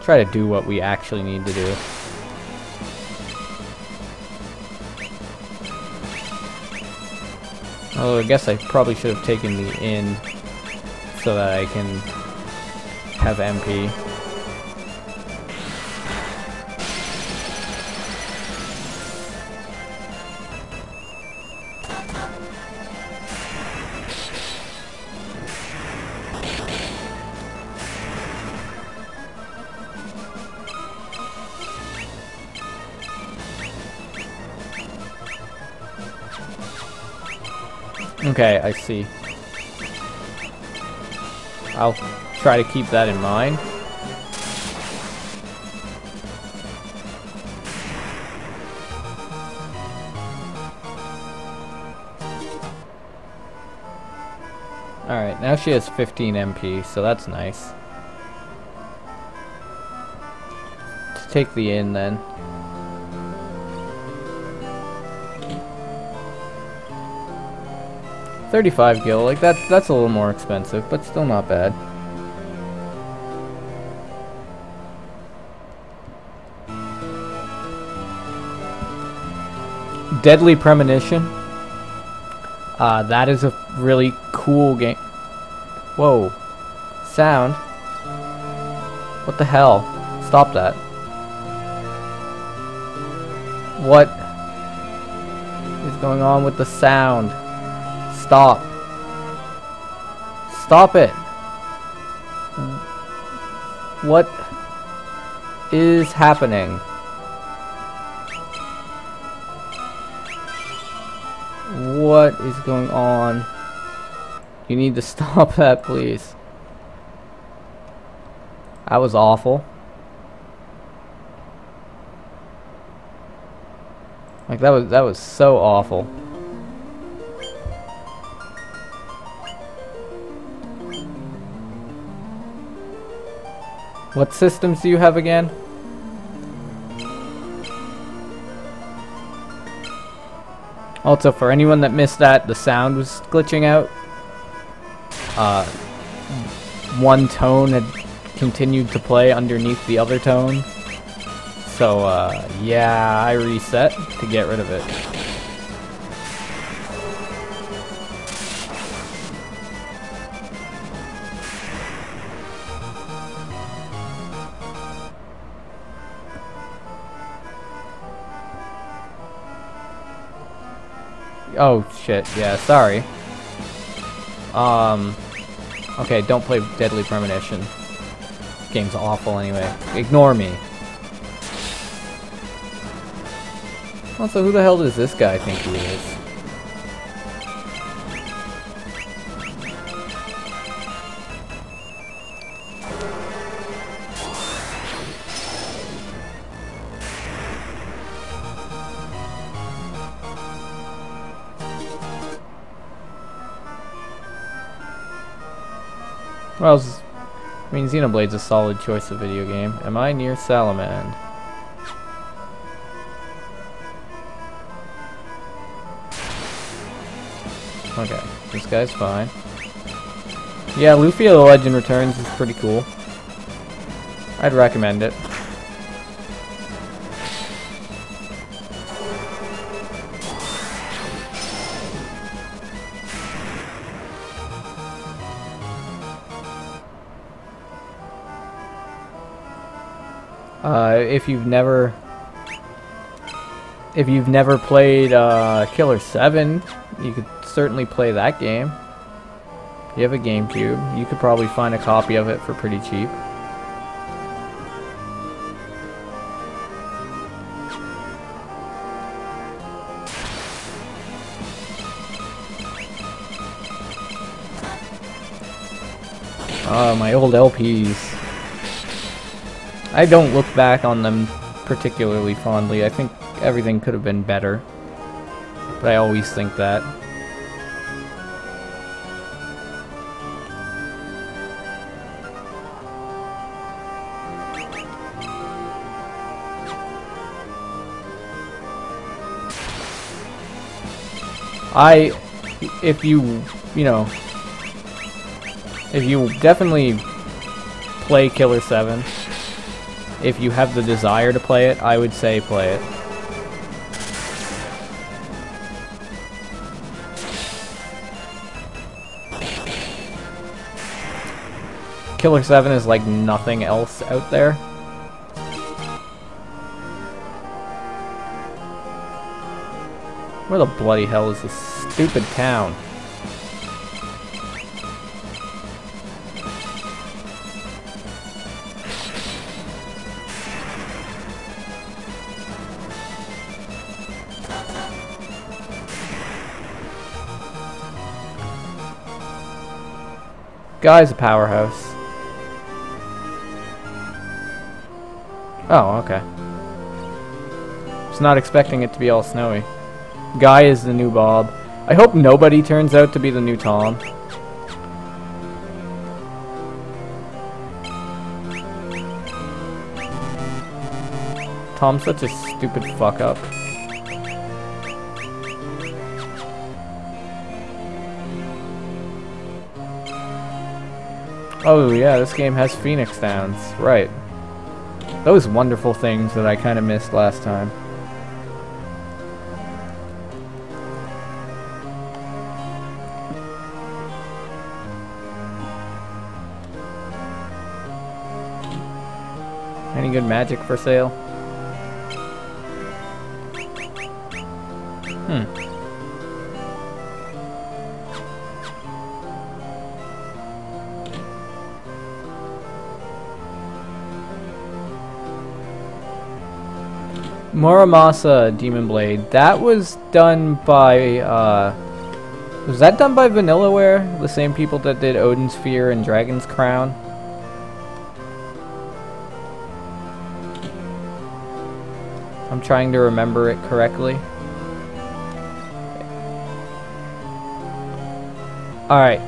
try to do what we actually need to do. Although I guess I probably should have taken the inn so that I can have MP. Okay, I see. I'll try to keep that in mind. Alright, now she has 15 MP, so that's nice. Let's take the inn then. $35 gil, like that's a little more expensive, but still not bad. Deadly Premonition. That is a really cool game. Whoa. Sound. What the hell? Stop that. What is going on with the sound? Stop. Stop it. What is happening? What is going on? You need to stop that, please. That was awful. Like that was so awful. What systems do you have again? Also, for anyone that missed that, the sound was glitching out. One tone had continued to play underneath the other tone. So, yeah, I reset to get rid of it. Oh, shit, yeah, sorry. Okay, don't play Deadly Premonition. Game's awful anyway. Ignore me. Also, who the hell does this guy think he is? Well, I mean, Xenoblade's a solid choice of video game. Am I near Salamand? Okay, this guy's fine. Yeah, Lufia the Legend Returns is pretty cool. I'd recommend it. If you've never played Killer 7, you could certainly play that game. You have a GameCube. You could probably find a copy of it for pretty cheap. My old LPs. I don't look back on them particularly fondly. I think everything could have been better. But I always think that. If you definitely play Killer 7, if you have the desire to play it, I would say play it. Killer 7 is like nothing else out there. Where the bloody hell is this stupid town? Guy's a powerhouse. Oh, okay. Just not expecting it to be all snowy. Guy is the new Bob. I hope nobody turns out to be the new Tom. Tom's such a stupid fuck up. Oh yeah, this game has Phoenix Downs. Right. Those wonderful things that I kind of missed last time. Any good magic for sale? Muramasa Demon Blade. That was done by, was that done by Vanillaware? The same people that did Odin's Fear and Dragon's Crown? I'm trying to remember it correctly. Alright.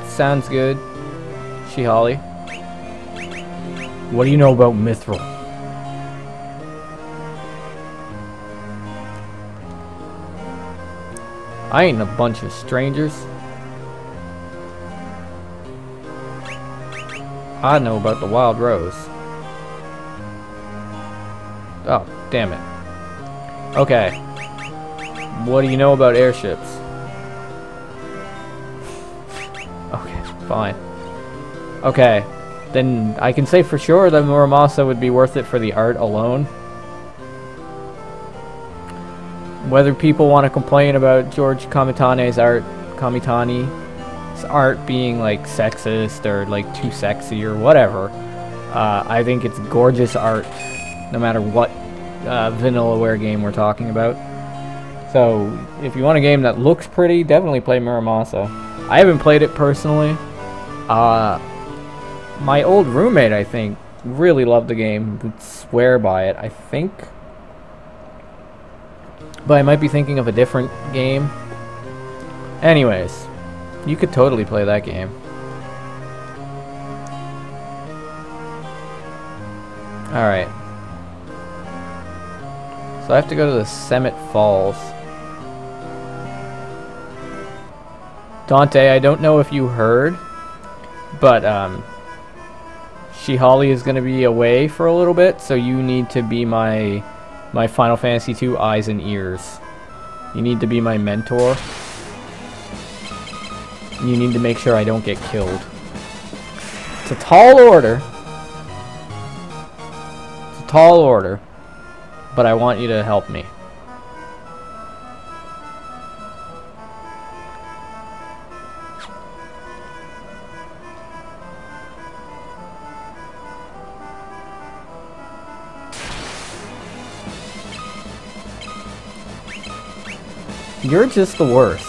Sounds good. Shihali. What do you know about Mithril? I ain't a bunch of strangers. I know about the Wild Rose. Oh, damn it. Okay. What do you know about airships? Okay, fine. Okay. Then I can say for sure that Muramasa would be worth it for the art alone. Whether people want to complain about George Kamitane's art, Kamitani's art being like sexist or like too sexy or whatever, I think it's gorgeous art, no matter what Vanillaware game we're talking about. So if you want a game that looks pretty, definitely play Muramasa. I haven't played it personally. My old roommate, I think, really loved the game, would swear by it, I think. But I might be thinking of a different game. Anyways, you could totally play that game. Alright. So I have to go to the Summit Falls. Dante, I don't know if you heard, but Shihali is going to be away for a little bit, so you need to be my Final Fantasy II eyes and ears. You need to be my mentor. You need to make sure I don't get killed. It's a tall order. It's a tall order. But I want you to help me. You're just the worst.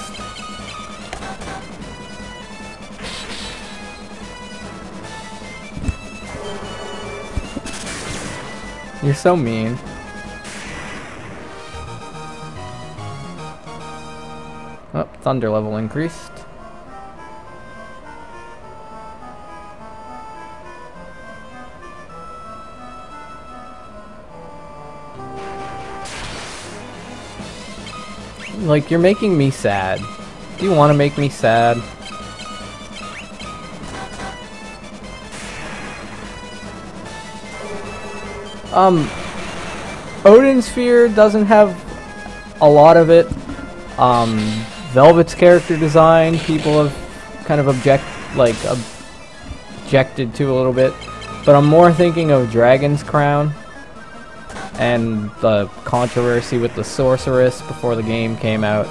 You're so mean. Oh, thunder level increased. Like, you're making me sad. Do you want to make me sad? Odin's Fear doesn't have a lot of it. Velvet's character design, people have kind of objected to a little bit. But I'm more thinking of Dragon's Crown and the controversy with the sorceress before the game came out,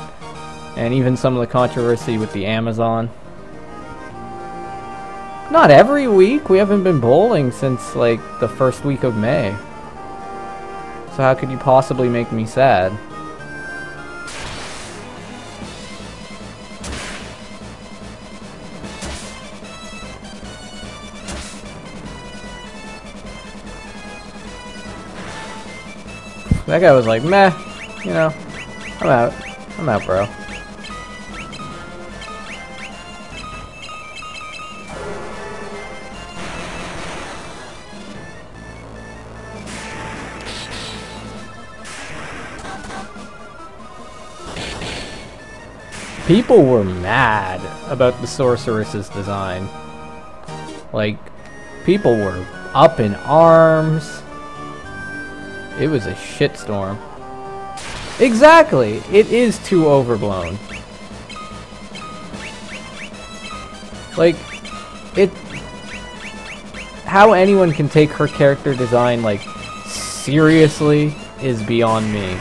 and even some of the controversy with the Amazon. Not every week. We haven't been bowling since like the first week of May. So how could you possibly make me sad? That guy was like, meh, you know, I'm out. I'm out, bro. People were mad about the sorceress's design. Like, people were up in arms. It was a shitstorm. Exactly! It is too overblown. Like, how anyone can take her character design, like, seriously is beyond me.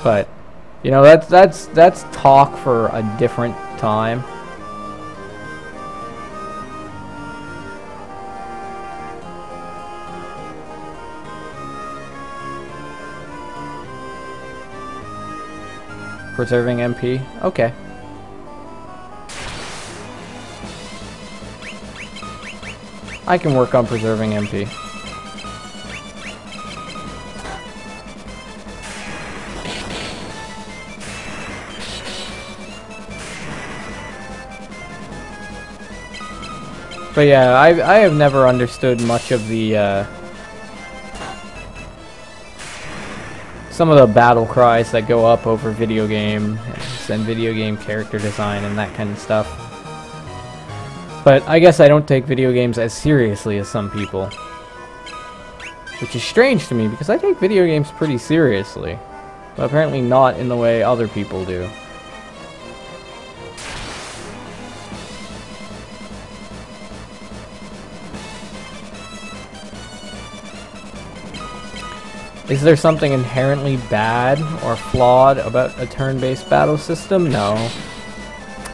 But, you know, that's talk for a different time. Preserving MP? Okay. I can work on preserving MP. But yeah, I have never understood much of the, some of the battle cries that go up over video games and video game character design and that kind of stuff. But I guess I don't take video games as seriously as some people. Which is strange to me, because I take video games pretty seriously. But apparently not in the way other people do. Is there something inherently bad or flawed about a turn-based battle system? No.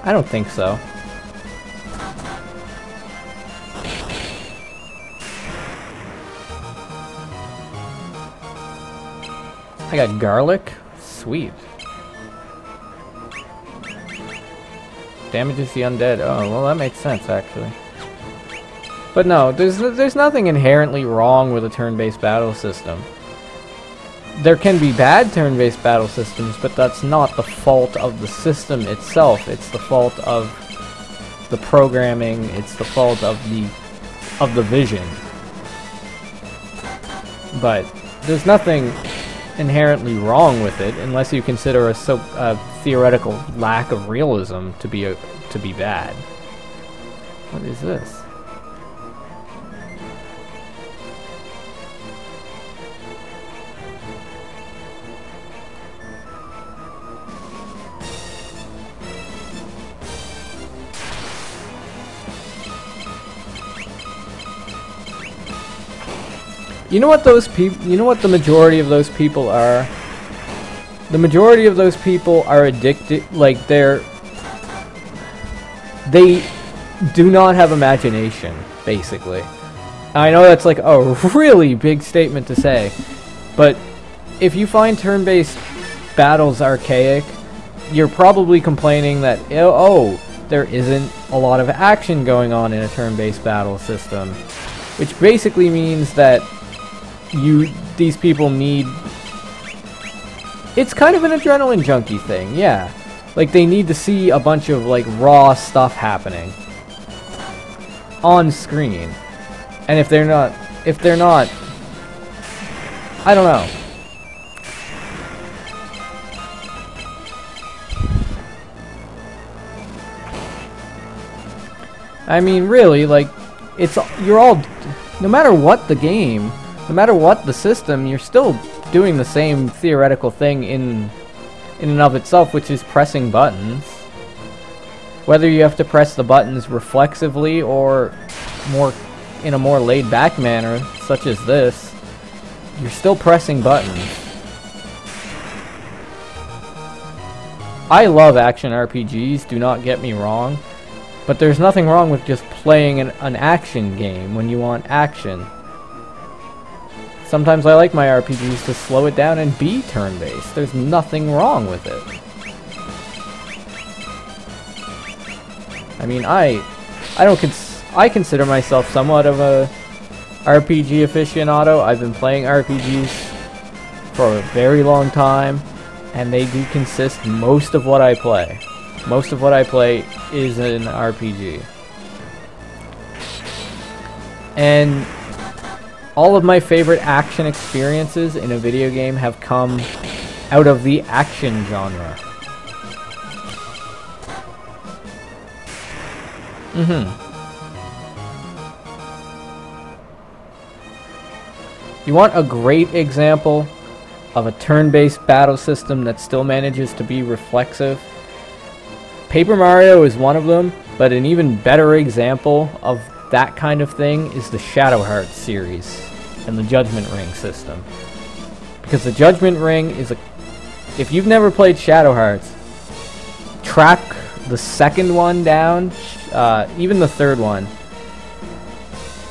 I don't think so. I got garlic? Sweet. Damages the undead. Oh, well that makes sense actually. But no, there's nothing inherently wrong with a turn-based battle system. There can be bad turn-based battle systems, but that's not the fault of the system itself. It's the fault of the programming. It's the fault of the vision. But there's nothing inherently wrong with it, unless you consider a theoretical lack of realism to be bad. What is this? You know what those people? You know what the majority of those people are? The majority of those people are addicted. Like they do not have imagination, basically. I know that's like a really big statement to say, but if you find turn-based battles archaic, you're probably complaining that oh, there isn't a lot of action going on in a turn-based battle system, which basically means that these people need... It's kind of an adrenaline junkie thing, yeah. Like, they need to see a bunch of, like, raw stuff happening on screen. And if they're not... I don't know. I mean, really, like, you're all... No matter what the game... No matter what the system, you're still doing the same theoretical thing in and of itself, which is pressing buttons. Whether you have to press the buttons reflexively or in a more laid-back manner, such as this, you're still pressing buttons. I love action RPGs, do not get me wrong, but there's nothing wrong with just playing an action game when you want action. Sometimes I like my RPGs to slow it down and be turn-based. There's nothing wrong with it. I mean, I consider myself somewhat of a RPG aficionado. I've been playing RPGs for a very long time, and they do consist most of what I play. Most of what I play is an RPG. And all of my favorite action experiences in a video game have come out of the action genre. You want a great example of a turn-based battle system that still manages to be reflexive? Paper Mario is one of them, but an even better example of that kind of thing is the Shadow Hearts series and the Judgment Ring system. Because the Judgment Ring is a... If you've never played Shadow Hearts, track the second one down, even the third one.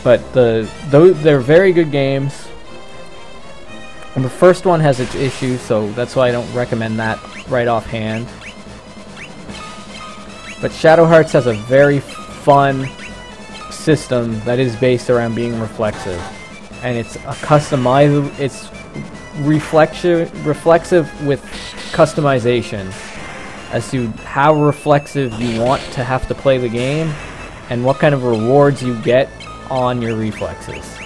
But they're very good games. And the first one has its issues, so that's why I don't recommend that right offhand. But Shadow Hearts has a very fun system that is based around being reflexive. And it's a customizable, it's reflexive with customization as to how reflexive you want to have to play the game and what kind of rewards you get on your reflexes.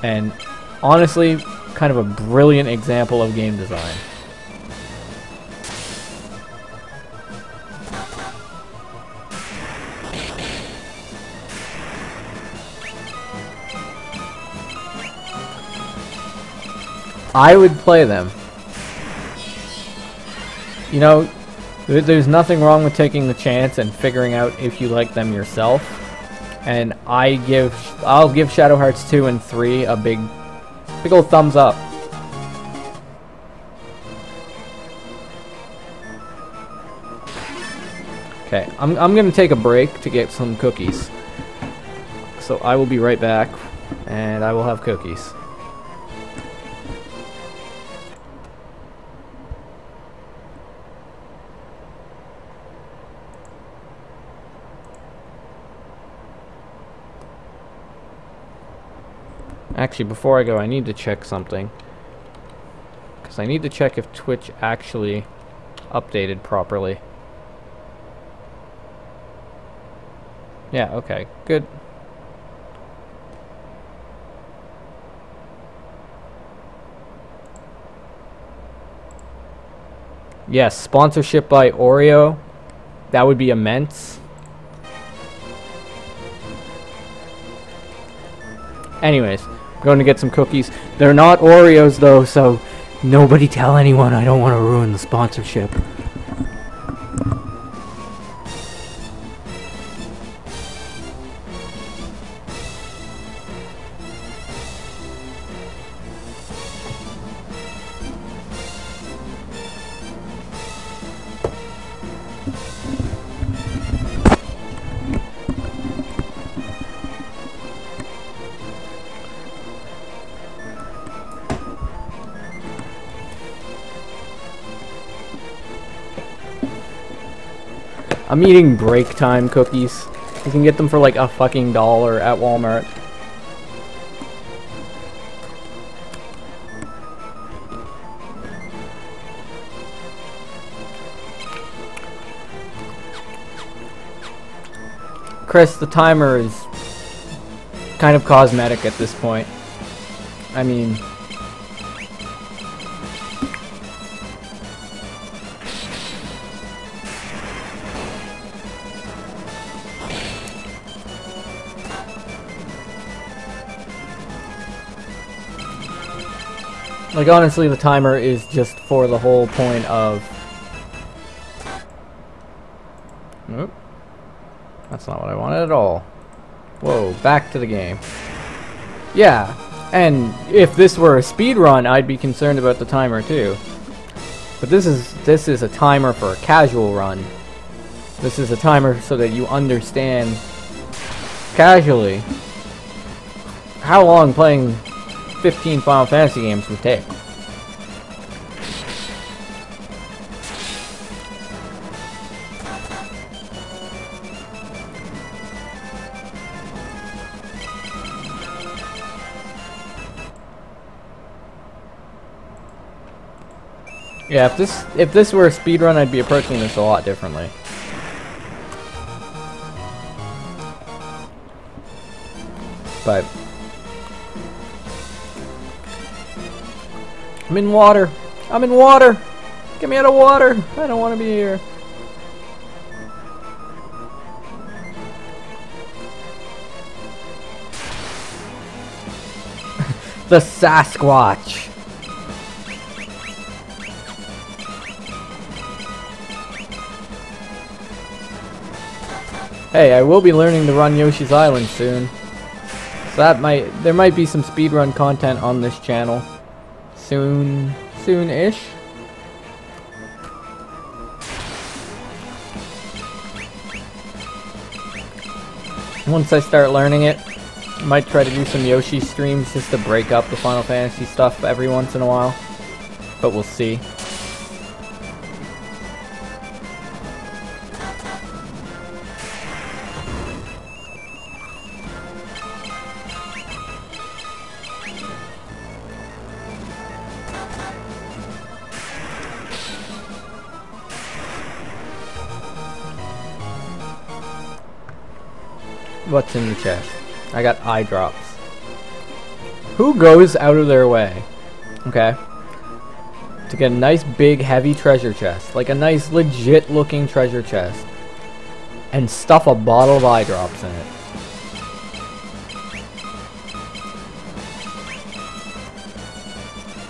And honestly, kind of a brilliant example of game design. I would play them. You know, there's nothing wrong with taking the chance and figuring out if you like them yourself. And I'll give Shadow Hearts 2 and 3 a big old thumbs up. Okay, I'm gonna take a break to get some cookies. So I will be right back, and I will have cookies. Actually, before I go, I need to check something. Because I need to check if Twitch actually updated properly. Yeah, okay, good. Yes, sponsorship by Oreo. That would be immense. Anyways, I'm going to get some cookies. They're not Oreos though, so nobody tell anyone. I don't want to ruin the sponsorship. I'm eating break time cookies. You can get them for like a fucking $1 at Walmart. Chris, the timer is kind of cosmetic at this point. I mean... Like, honestly, the timer is just for the whole point of... Nope. That's not what I wanted at all. Whoa, back to the game. Yeah, and if this were a speed run, I'd be concerned about the timer too. But this is a timer for a casual run. This is a timer so that you understand casually how long playing 15 Final Fantasy games would take. Yeah, if this were a speedrun, I'd be approaching this a lot differently. But I'm in water. I'm in water. Get me out of water. I don't want to be here. The Sasquatch. Hey, I will be learning to run Yoshi's Island soon. So there might be some speedrun content on this channel. Soon-ish. Once I start learning it, I might try to do some Yoshi streams just to break up the Final Fantasy stuff every once in a while. But we'll see. What's in the chest? I got eye drops. Who goes out of their way, okay, to get a nice big heavy treasure chest, like a nice legit looking treasure chest, and stuff a bottle of eye drops in it?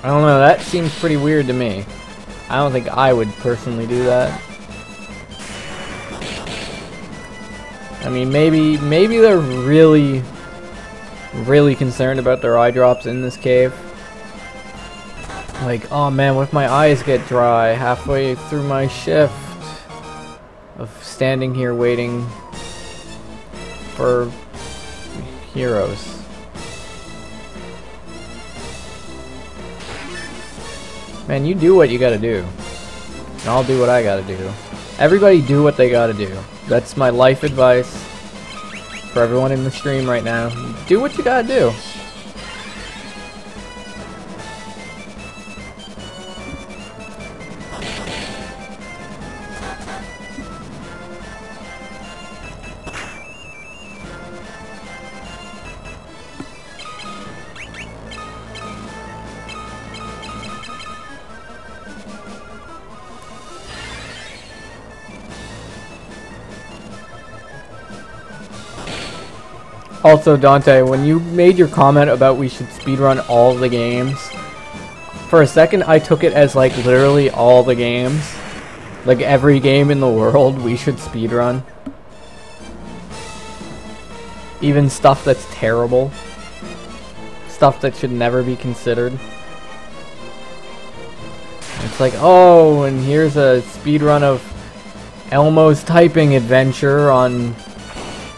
I don't know, that seems pretty weird to me. I don't think I would personally do that. I mean, maybe they're really concerned about their eye drops in this cave. Like, oh man, what if my eyes get dry halfway through my shift of standing here waiting for heroes? Man, you do what you gotta do. And I'll do what I gotta do. Everybody do what they gotta do. That's my life advice for everyone in the stream right now. Do what you gotta do. Also, Dante, when you made your comment about we should speedrun all the games, for a second I took it as like literally all the games. Like every game in the world we should speedrun. Even stuff that's terrible. Stuff that should never be considered. It's like, oh, and here's a speedrun of Elmo's typing adventure on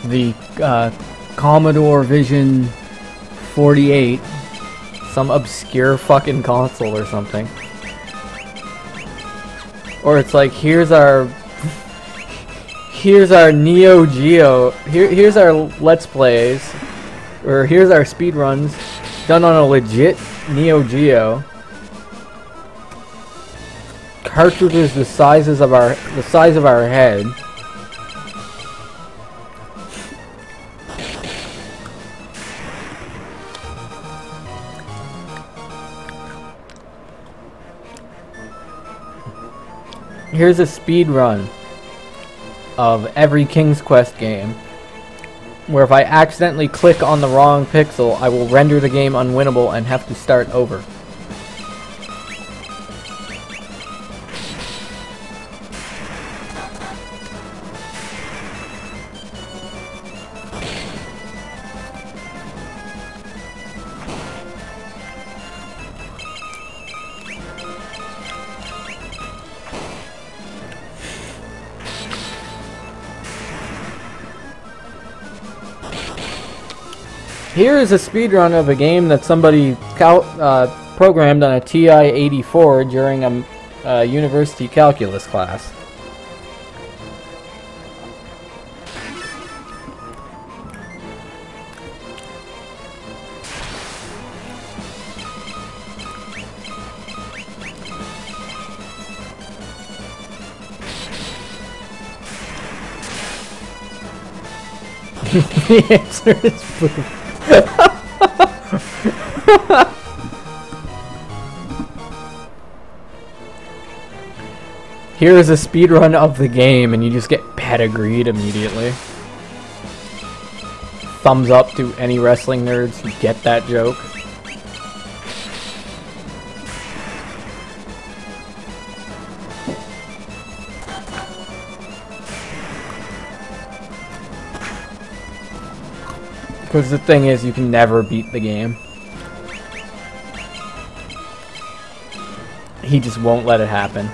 the Commodore Vision 48, some obscure fucking console or something. Or it's like, here's our Neo Geo, here's our Let's Plays, or here's our speedruns done on a legit Neo Geo. Cartridges the size of our head. Here's a speed run of every King's Quest game, where if I accidentally click on the wrong pixel, I will render the game unwinnable and have to start over. Here is a speedrun of a game that somebody programmed on a TI-84 during a university calculus class. The answer is boom. Here is a speedrun of the game and you just get pedigreed immediately. Thumbs up to any wrestling nerds who get that joke. Because the thing is, you can never beat the game. He just won't let it happen.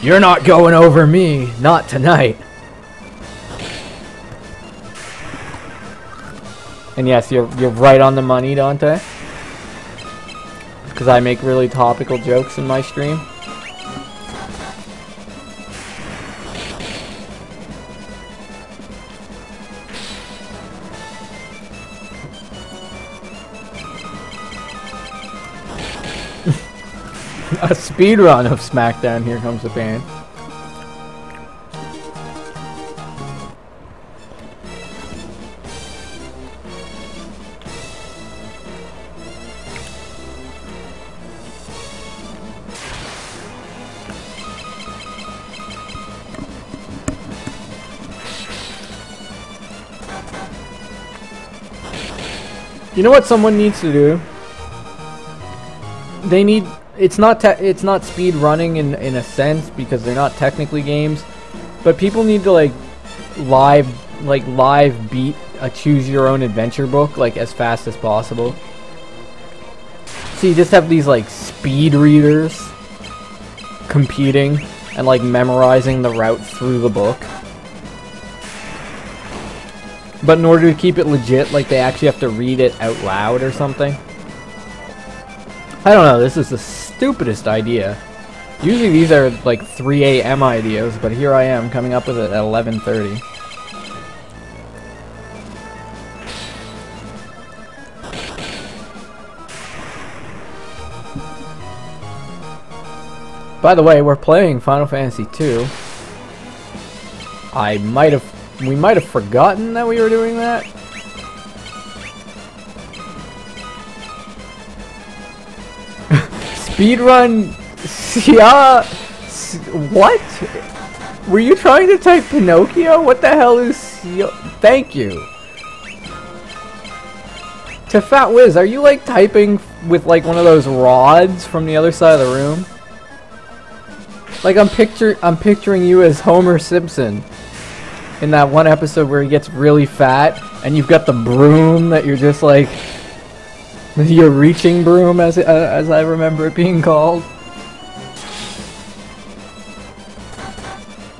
You're not going over me, not tonight. And yes, you're right on the money, Dante. Because I make really topical jokes in my stream. A speedrun of SmackDown, Here Comes the Pain. You know what someone needs to do? They need... It's not speed running in a sense because they're not technically games, but people need to live beat a choose your own adventure book like as fast as possible. So you just have these like speed readers competing and like memorizing the route through the book. But in order to keep it legit, like they actually have to read it out loud or something. I don't know, this is the stupidest idea. Usually these are like 3 AM ideas, but here I am coming up with it at 11:30. By the way, we're playing Final Fantasy II. We might have forgotten that we were doing that. Speedrun, yeah, what? Were you trying to type Pinocchio? What the hell is, thank you. To Fat Wiz, are you like typing with like one of those rods from the other side of the room? Like I'm picturing you as Homer Simpson in that one episode where he gets really fat and you've got the broom that you're just like, your reaching broom as I remember it being called.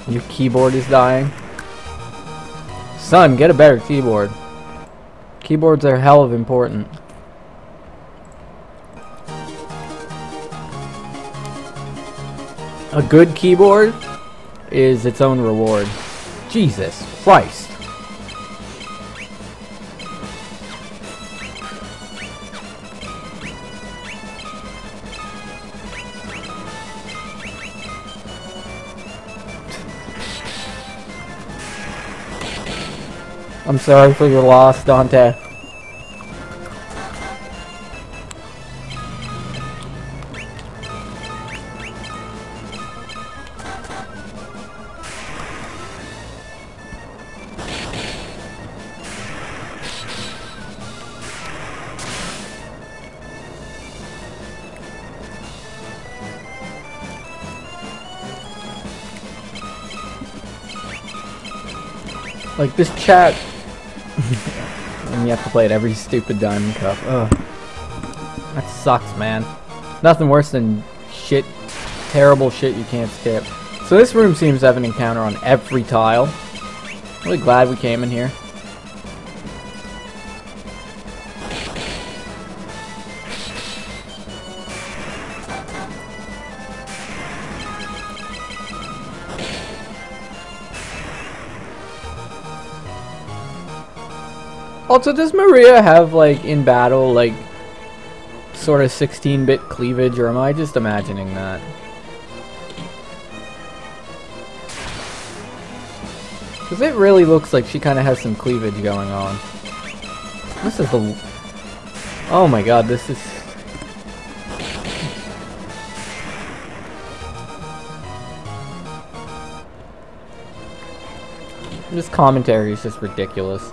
Your keyboard is dying. Son, get a better keyboard. Keyboards are hell of important. A good keyboard is its own reward. Jesus Christ. I'm sorry for your loss, Dante. Like this chat, and you have to play it every stupid Diamond Cup. Ugh, that sucks, man. Nothing worse than shit, terrible shit you can't skip. So this room seems to have an encounter on every tile. Really glad we came in here. Also, does Maria have, like, in battle, like, sort of 16-bit cleavage, or am I just imagining that? Because it really looks like she kind of has some cleavage going on. This is the... Oh my god, this is... This commentary is just ridiculous.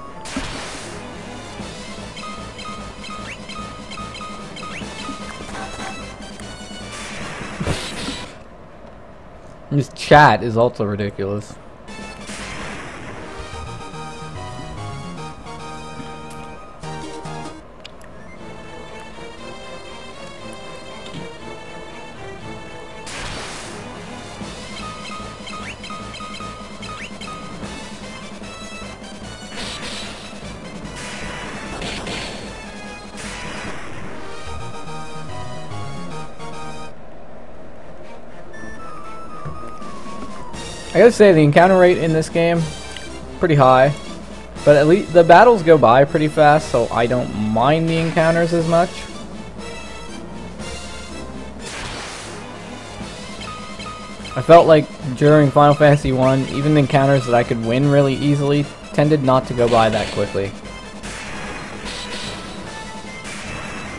This chat is also ridiculous. gotta say, the encounter rate in this game, pretty high. But at least the battles go by pretty fast, so I don't mind the encounters as much. I felt like during Final Fantasy 1, even the encounters that I could win really easily tended not to go by that quickly.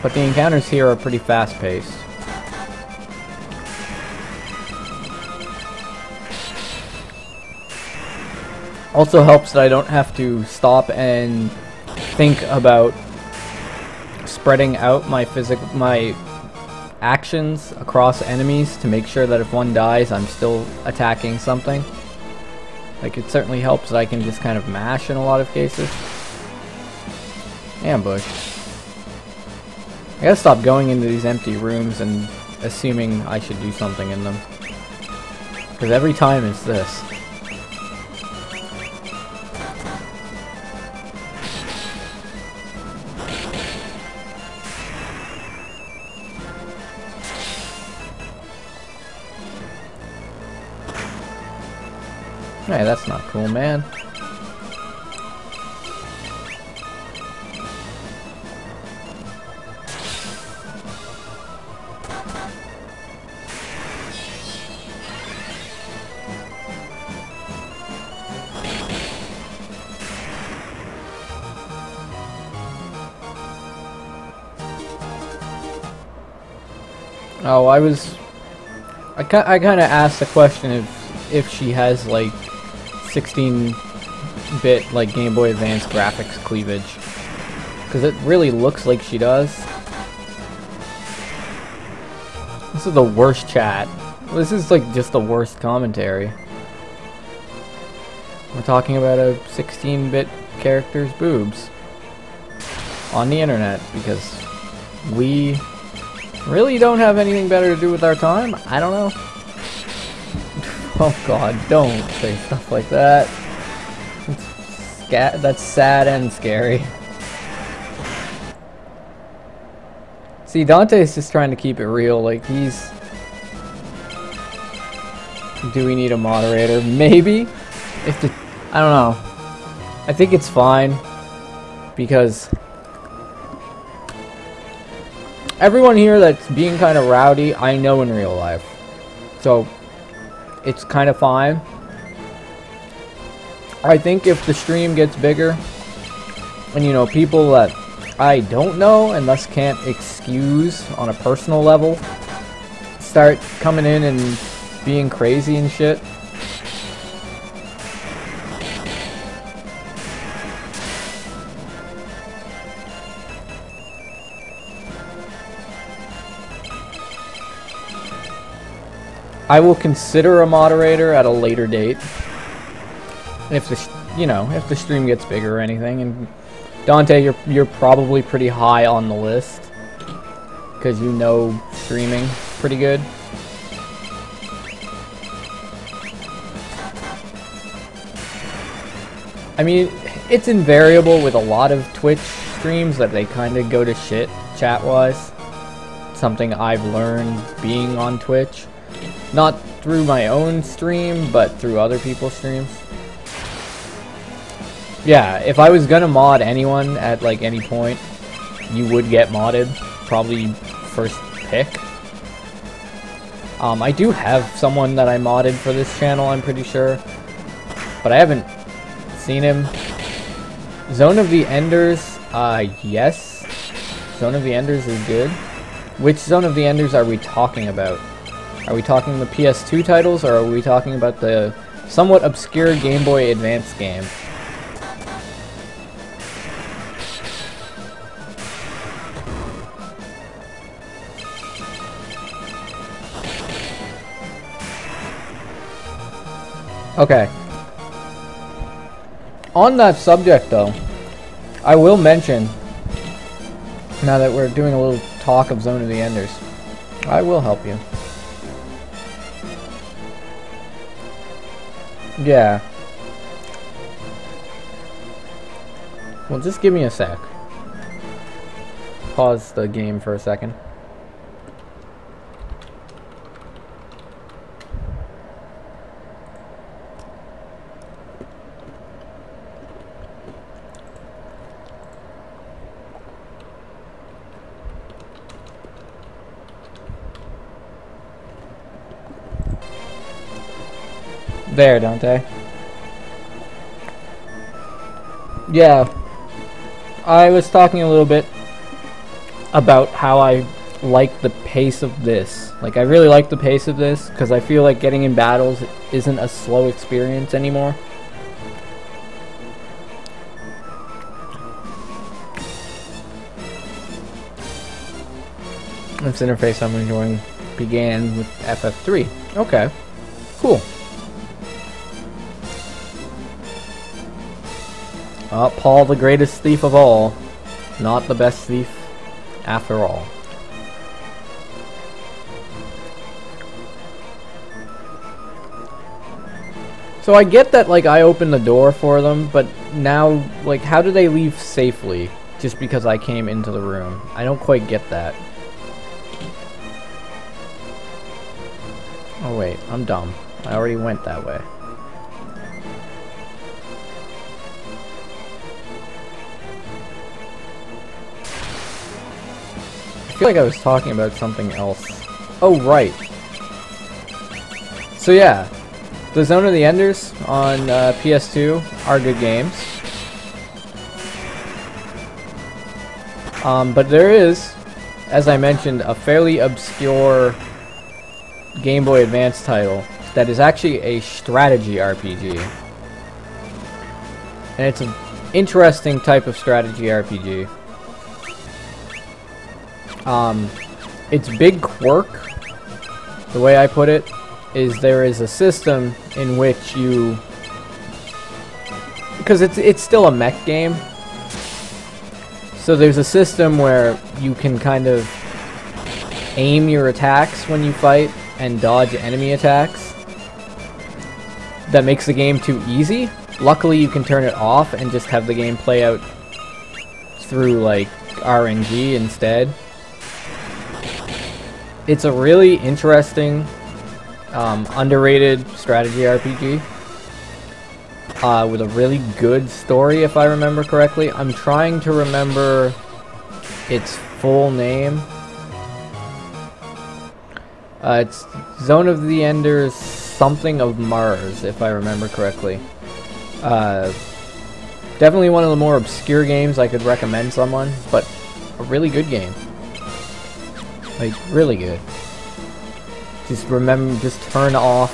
But the encounters here are pretty fast-paced. Also helps that I don't have to stop and think about spreading out my actions across enemies to make sure that if one dies, I'm still attacking something. Like, it certainly helps that I can just kind of mash in a lot of cases. Ambush. I gotta stop going into these empty rooms and assuming I should do something in them. Because every time it's this. Hey, that's not cool, man. Oh, I kind of asked the question if she has like 16-bit like Game Boy Advance graphics cleavage, because it really looks like she does. This is the worst chat. This is like just the worst commentary. We're talking about a 16-bit character's boobs on the internet because we really don't have anything better to do with our time. I don't know. Oh god, don't say stuff like that. That's sad and scary. See, Dante's just trying to keep it real, like he's... Do we need a moderator? Maybe? I don't know. I think it's fine, because everyone here that's being kind of rowdy, I know in real life. So it's kind of fine. I think if the stream gets bigger, and you know, people that I don't know and thus can't excuse on a personal level start coming in and being crazy and shit, I will consider a moderator at a later date. If if the stream gets bigger or anything. And Dante, you're probably pretty high on the list because you know streaming pretty good. I mean, it's invariable with a lot of Twitch streams that they kind of go to shit chat-wise. Something I've learned being on Twitch. Not through my own stream, but through other people's streams. Yeah, if I was gonna mod anyone at like any point, you would get modded. Probably first pick. I do have someone that I modded for this channel, I'm pretty sure. But I haven't seen him. Zone of the Enders, yes. Zone of the Enders is good. Which Zone of the Enders are we talking about? Are we talking the PS2 titles, or are we talking about the somewhat obscure Game Boy Advance game? Okay. On that subject, though, I will mention, now that we're doing a little talk of Zone of the Enders, I will help you. Yeah. Well, just give me a sec. Pause the game for a second. there, don't they? Yeah. I was talking a little bit about how I like the pace of this. Like, I really like the pace of this because I feel like getting in battles isn't a slow experience anymore. This interface I'm enjoying began with FF3. Okay, cool. Paul, the greatest thief of all, not the best thief after all. So I get that, like, I opened the door for them, but now, like, how do they leave safely just because I came into the room? I don't quite get that. Oh wait, I'm dumb. I already went that way. I feel like I was talking about something else. Oh, right. So yeah, the Zone of the Enders on PS2 are good games. But there is, as I mentioned, a fairly obscure Game Boy Advance title that is actually a strategy RPG. And it's an interesting type of strategy RPG. Its big quirk, the way I put it, is there is a system in which you... Because it's still a mech game. So there's a system where you can kind of aim your attacks when you fight and dodge enemy attacks. That makes the game too easy. Luckily you can turn it off and just have the game play out through like RNG instead. It's a really interesting, underrated strategy RPG with a really good story, if I remember correctly. I'm trying to remember its full name. It's Zone of the Enders something of Mars, if I remember correctly. Definitely one of the more obscure games I could recommend someone, but a really good game. Like, really good. Just remember, just turn off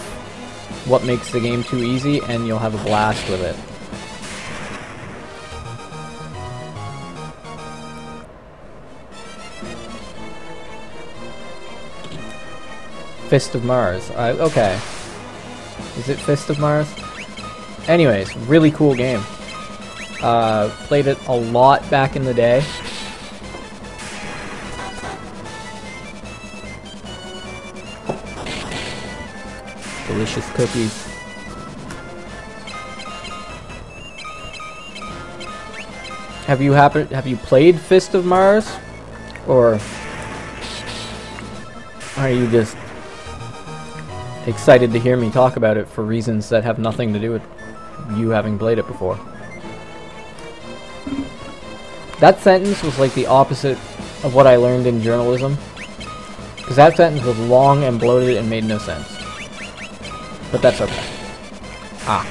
what makes the game too easy and you'll have a blast with it. Fist of Mars. Okay. Is it Fist of Mars? Anyways, really cool game. Played it a lot back in the day. Delicious cookies. Have you played Fist of Mars? Or are you just excited to hear me talk about it for reasons that have nothing to do with you having played it before? That sentence was like the opposite of what I learned in journalism. Because that sentence was long and bloated and made no sense. But that's okay. Ah.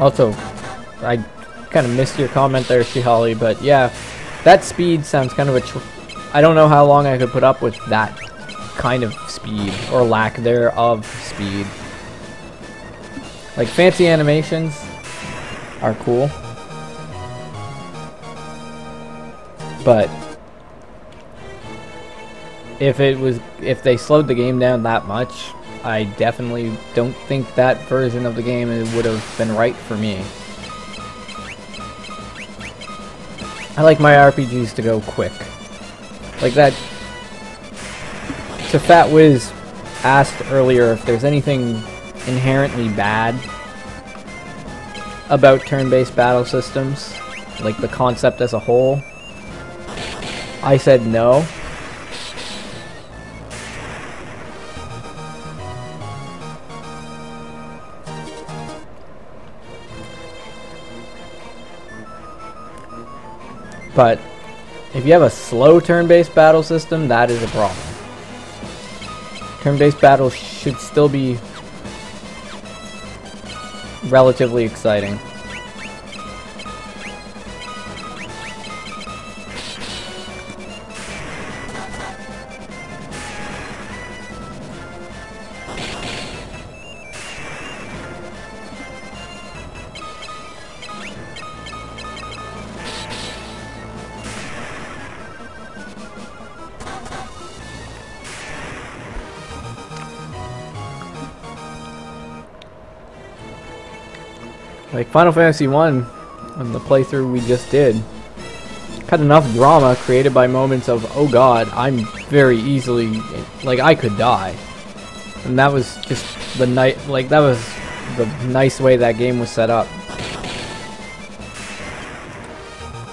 Also, I kind of missed your comment there, Shihali, but yeah, that speed sounds kind of I don't know how long I could put up with that kind of speed, or lack thereof speed. Like, fancy animations are cool, but if they slowed the game down that much, I definitely don't think that version of the game would have been right for me. I like my RPGs to go quick. Like that. So Fat Wiz asked earlier if there's anything inherently bad about turn-based battle systems, like the concept as a whole. I said no. But if you have a slow turn-based battle system, that is a problem. Turn-based battles should still be relatively exciting. Like Final Fantasy 1, on the playthrough we just did, had enough drama created by moments of, oh god, I'm very easily, like, I could die. And that was just the that was the nice way that game was set up.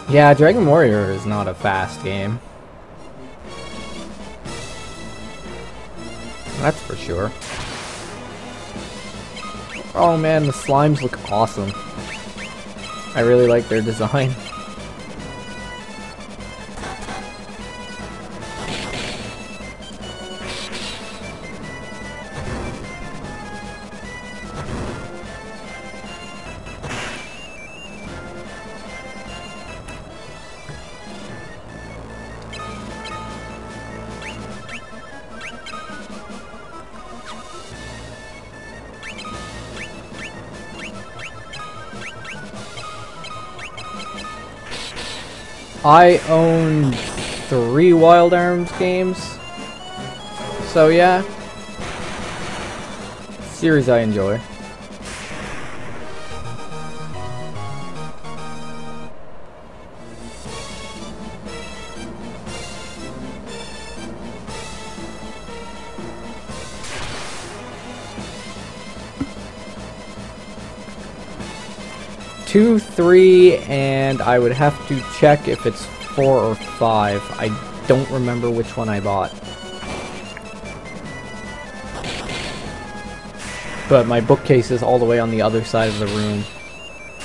Yeah, Dragon Warrior is not a fast game. That's for sure. Oh man, the slimes look awesome. I really like their design. I own 3 Wild Arms games, so yeah, series I enjoy. Two, 3, and I would have to check if it's 4 or 5. I don't remember which one I bought. But my bookcase is all the way on the other side of the room.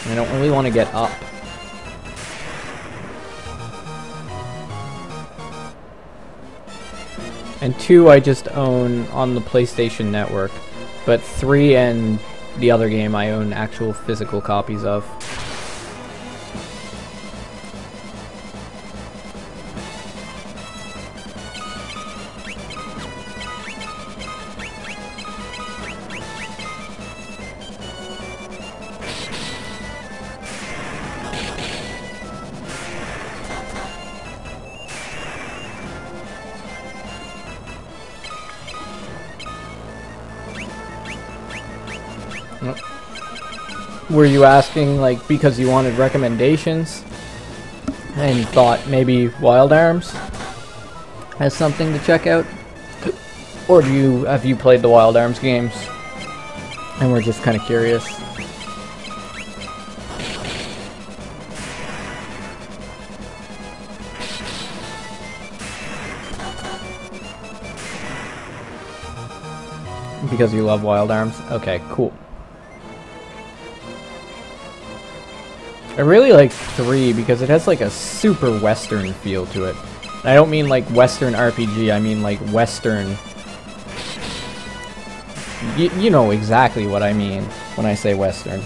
And I don't really want to get up. And 2 I just own on the PlayStation Network. But 3 and the other game I own actual physical copies of. Were you asking, like, because you wanted recommendations and thought maybe Wild Arms has something to check out? Or have you played the Wild Arms games and we're just kind of curious? Because you love Wild Arms? Okay, cool. I really like 3 because it has like a super Western feel to it. And I don't mean like Western RPG, I mean like Western... You know exactly what I mean when I say Western.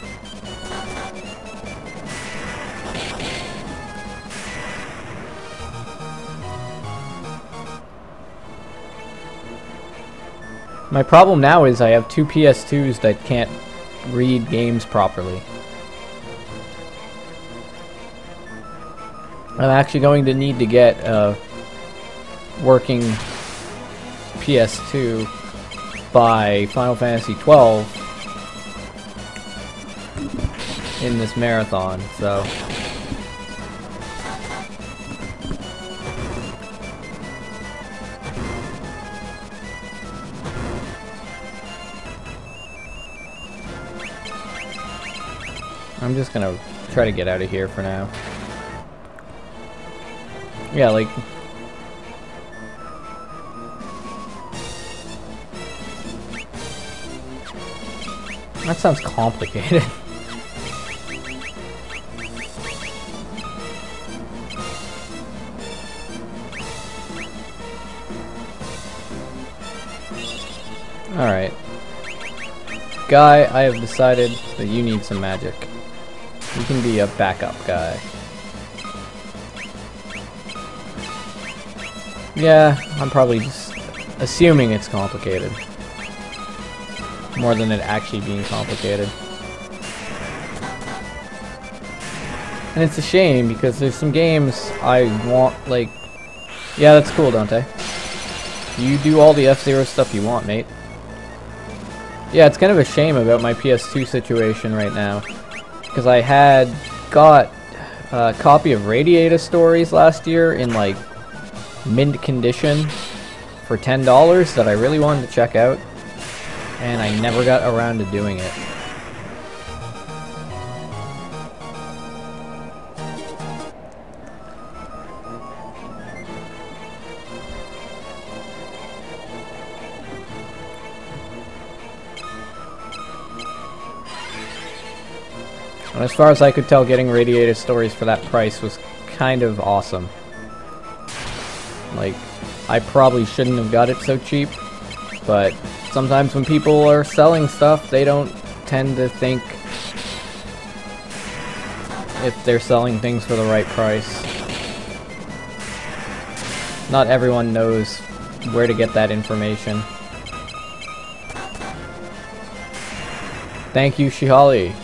My problem now is I have 2 PS2s that can't read games properly. I'm actually going to need to get a working PS2 by Final Fantasy 12 in this marathon, so... I'm just gonna try to get out of here for now. Yeah, like... That sounds complicated. Alright. Guy, I have decided that you need some magic. You can be a backup guy. Yeah, I'm probably just assuming it's complicated. More than it actually being complicated. And it's a shame because there's some games I want, like... Yeah, that's cool, Dante. You do all the F-Zero stuff you want, mate. Yeah, it's kind of a shame about my PS2 situation right now. Because I had got a copy of Radiator Stories last year in, like, mint condition for $10 that I really wanted to check out. And I never got around to doing it. And as far as I could tell, getting Radiator Stories for that price was kind of awesome. Like, I probably shouldn't have got it so cheap, but sometimes when people are selling stuff, they don't tend to think if they're selling things for the right price. Not everyone knows where to get that information. Thank you, Shihali.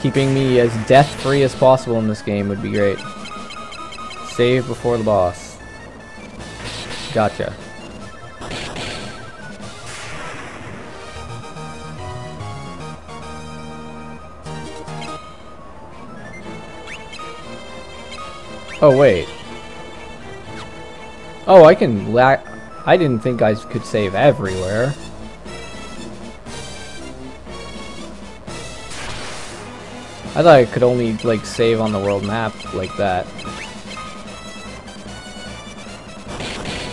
Keeping me as death-free as possible in this game would be great. Save before the boss. Gotcha. Oh, wait. Oh, I can I didn't think I could save everywhere. I thought I could only, like, save on the world map like that.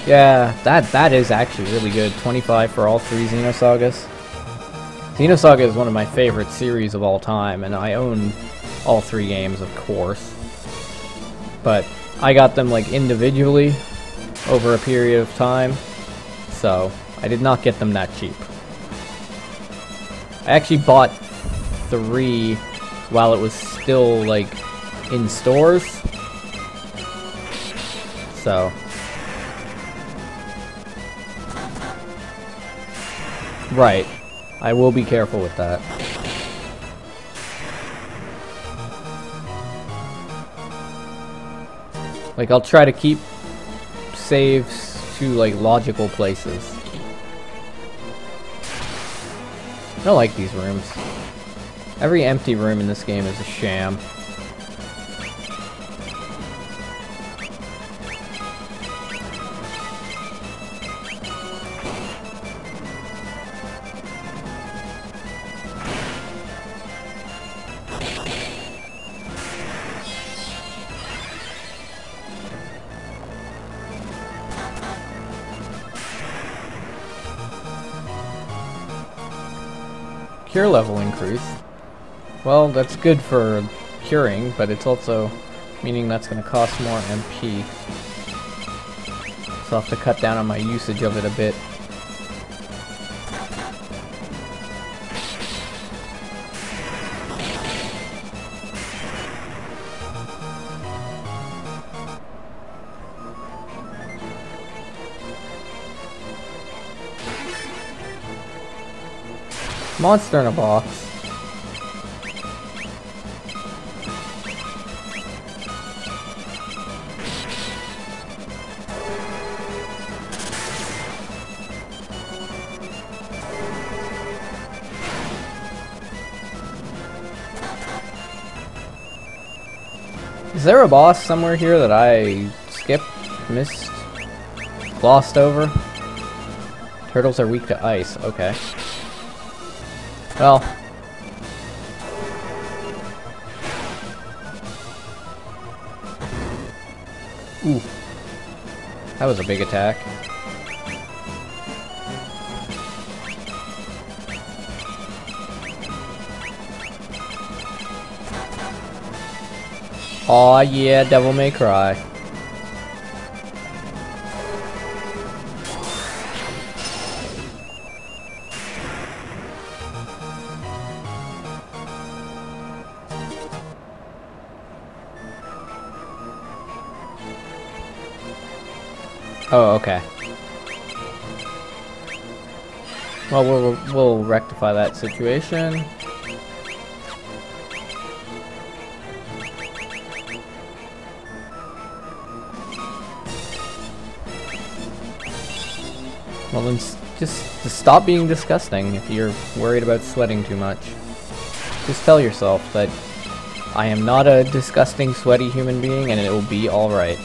Yeah, that is actually really good. 25 for all 3 Xenosagas. Xenosaga is one of my favorite series of all time, and I own all 3 games, of course. But I got them, like, individually over a period of time, so I did not get them that cheap. I actually bought 3 while it was still, like, in stores. So. Right. I will be careful with that. Like, I'll try to keep saves to, like, logical places. I don't like these rooms. Every empty room in this game is a sham. Cure level increase. Well, that's good for curing, but it's also meaning that's going to cost more MP. So I'll have to cut down on my usage of it a bit. Monster in a box. Is there a boss somewhere here that I skipped, missed, glossed over? Turtles are weak to ice, okay. Well. Ooh. That was a big attack. Aw, yeah, Devil May Cry. Oh, okay. Well, we'll rectify that situation. Well, then just stop being disgusting if you're worried about sweating too much. Just tell yourself that I am not a disgusting, sweaty human being, and it will be alright.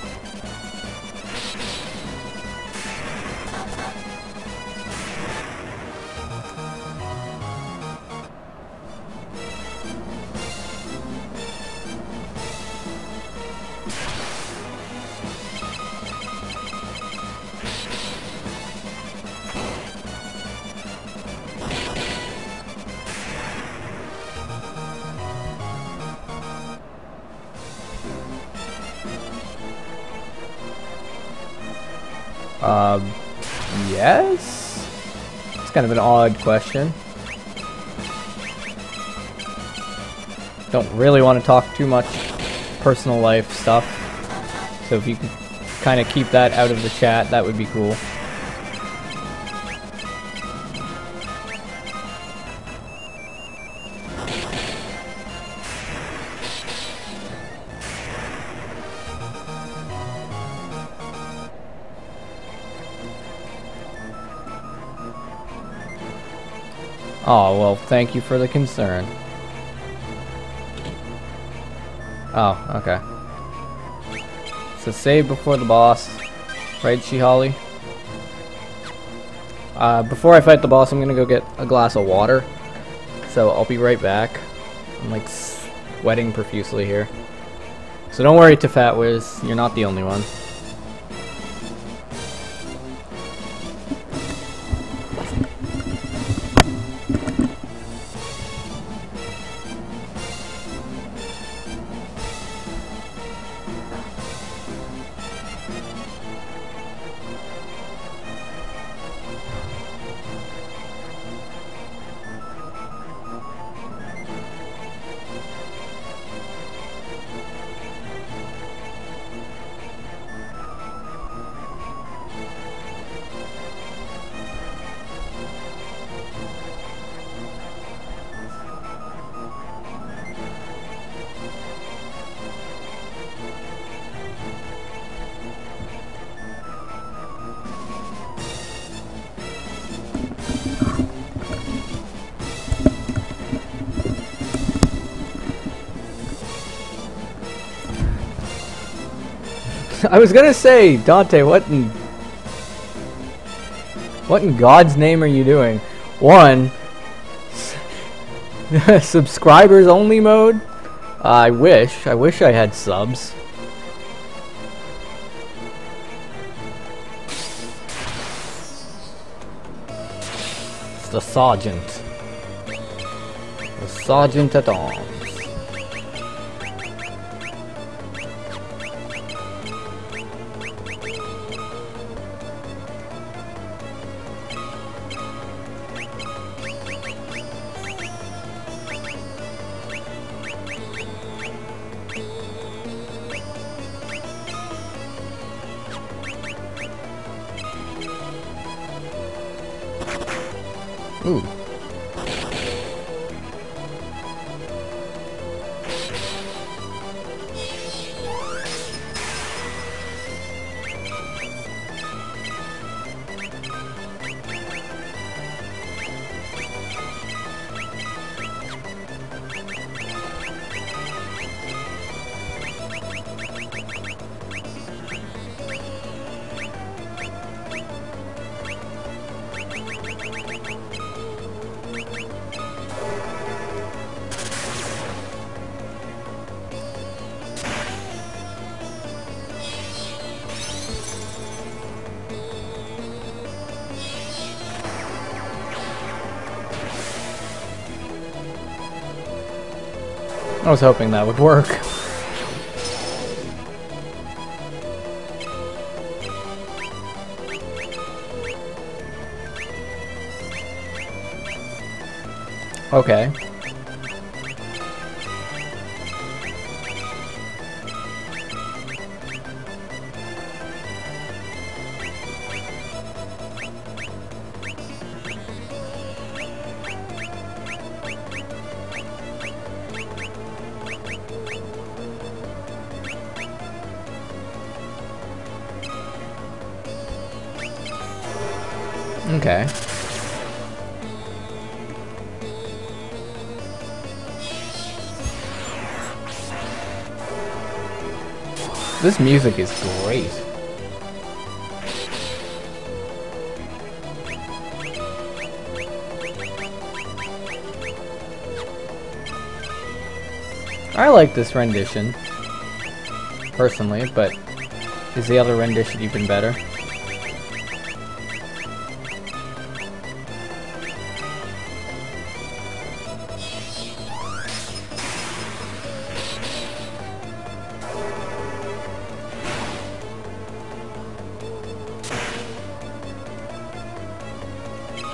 Yes? It's kind of an odd question. Don't really want to talk too much personal life stuff, so if you could kind of keep that out of the chat, that would be cool. Oh, well, thank you for the concern. Oh, okay. So save before the boss. Right, Shihali? Before I fight the boss, I'm gonna go get a glass of water. So I'll be right back. I'm like sweating profusely here. So don't worry, Tafatwiz, you're not the only one. I was gonna say, Dante, what in God's name are you doing? One, subscribers only mode? I wish I had subs. It's the Sergeant. The Sergeant at Arms. Ooh. I was hoping that would work. Okay. Okay. This music is great. I like this rendition, personally, but is the other rendition even better?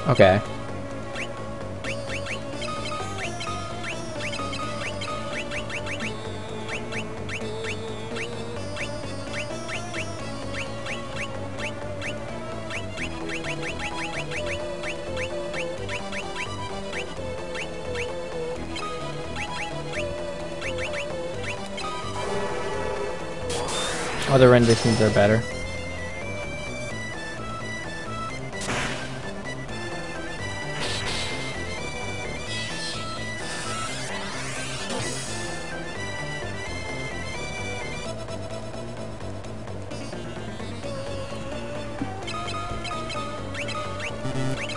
Okay. Other renditions are better.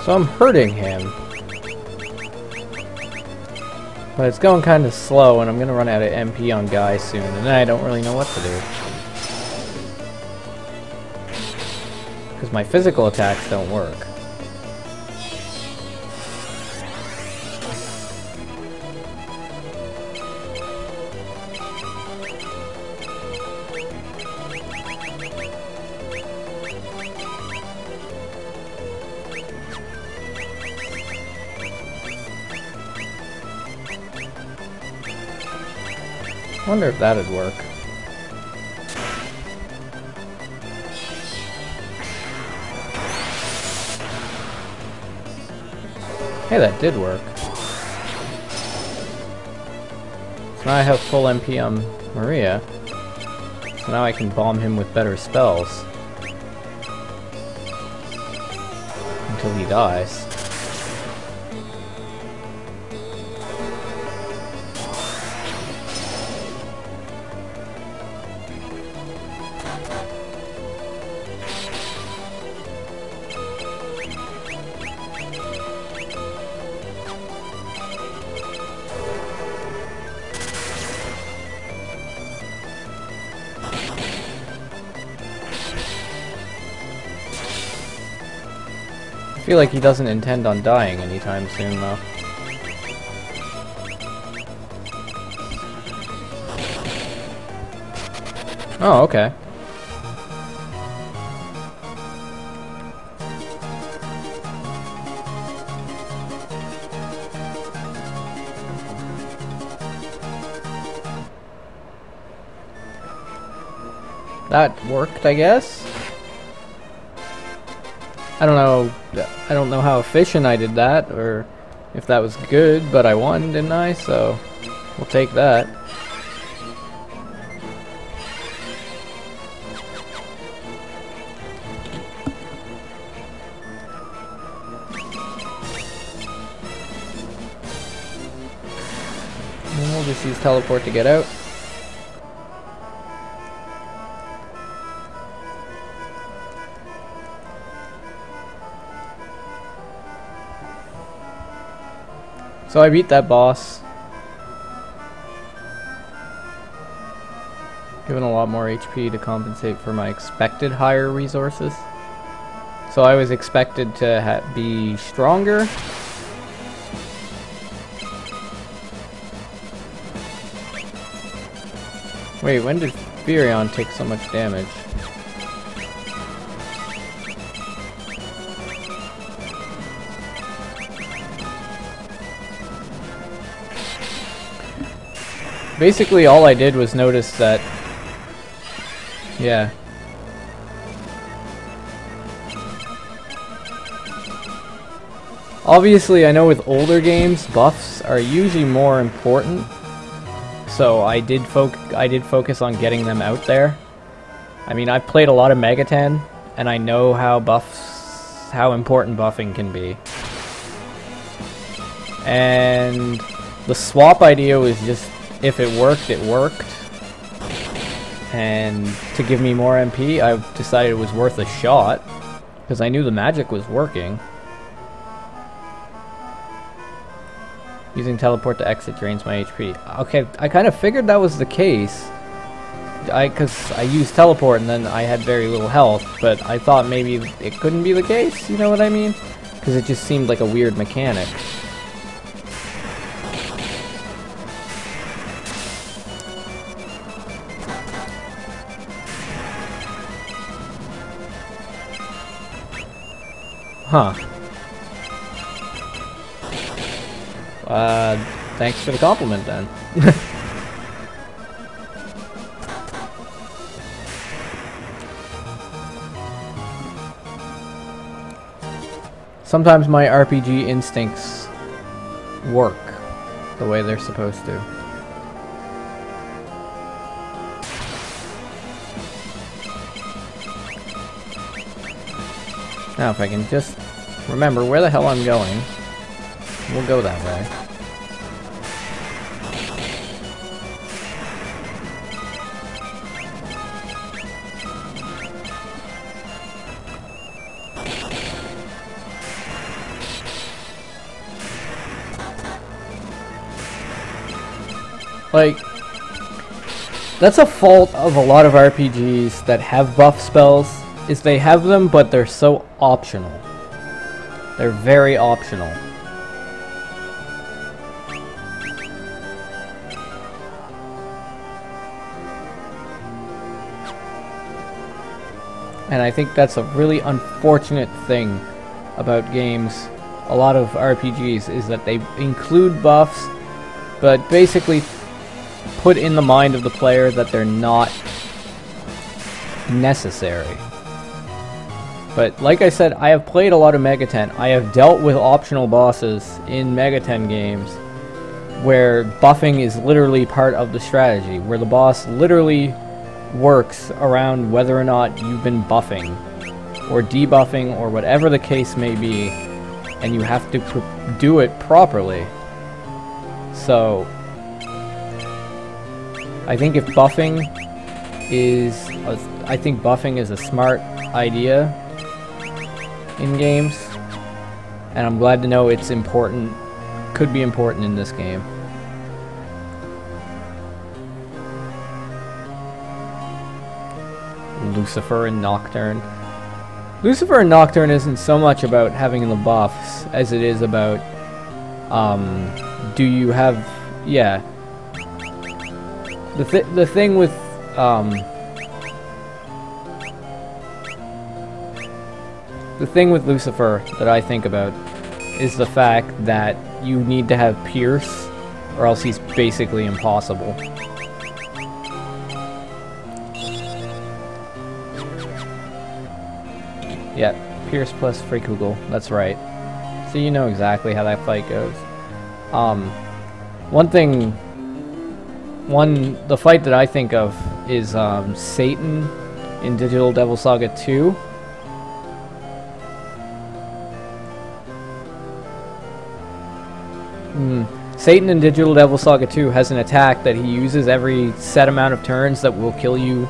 So I'm hurting him. But it's going kind of slow, and I'm going to run out of MP on Guy soon, and then I don't really know what to do. Because my physical attacks don't work. I wonder if that'd work. Hey, that did work. So now I have full MP on Maria. So now I can bomb him with better spells. Until he dies. I feel like he doesn't intend on dying anytime soon, though. Oh, okay. That worked, I guess? I don't know how efficient I did that, or if that was good, but I won, didn't I? So, we'll take that. And we'll just use teleport to get out. So I beat that boss. Given a lot more HP to compensate for my expected higher resources. So I was expected to be stronger. Wait, when did Furion take so much damage? Basically, all I did was notice that... Yeah. Obviously, I know with older games, buffs are usually more important. So I did focus on getting them out there. I mean, I've played a lot of Megaten, and I know how buffs how important buffing can be. And the swap idea was just, if it worked, it worked. And to give me more MP, I decided it was worth a shot, because I knew the magic was working. Using teleport to exit drains my HP. Okay, I kind of figured that was the case. Because I used teleport and then I had very little health, but I thought maybe it couldn't be the case, you know what I mean? Because it just seemed like a weird mechanic. Huh. Thanks for the compliment then. Sometimes my RPG instincts work the way they're supposed to. Now if I can just remember where the hell I'm going, we'll go that way. Like, that's a fault of a lot of RPGs that have buff spells, is they have them, but they're so optional. They're very optional. And I think that's a really unfortunate thing about games, a lot of RPGs, is that they include buffs, but basically put in the mind of the player that they're not necessary. But like I said, I have played a lot of Megaten. I have dealt with optional bosses in Megaten games where buffing is literally part of the strategy, where the boss literally works around whether or not you've been buffing or debuffing or whatever the case may be, and you have to do it properly. So I think if buffing is a smart idea in games, and I'm glad to know it's important, could be important in this game. Lucifer and Nocturne. Lucifer and Nocturne isn't so much about having the buffs as it is about, do you have, yeah. The thing with, the thing with Lucifer that I think about is the fact that you need to have Pierce, or else he's basically impossible. Yeah, Pierce plus Freekugel, that's right. So you know exactly how that fight goes. The fight that I think of is Satan in Digital Devil Saga 2. Satan in Digital Devil Saga 2 has an attack that he uses every set amount of turns that will kill you,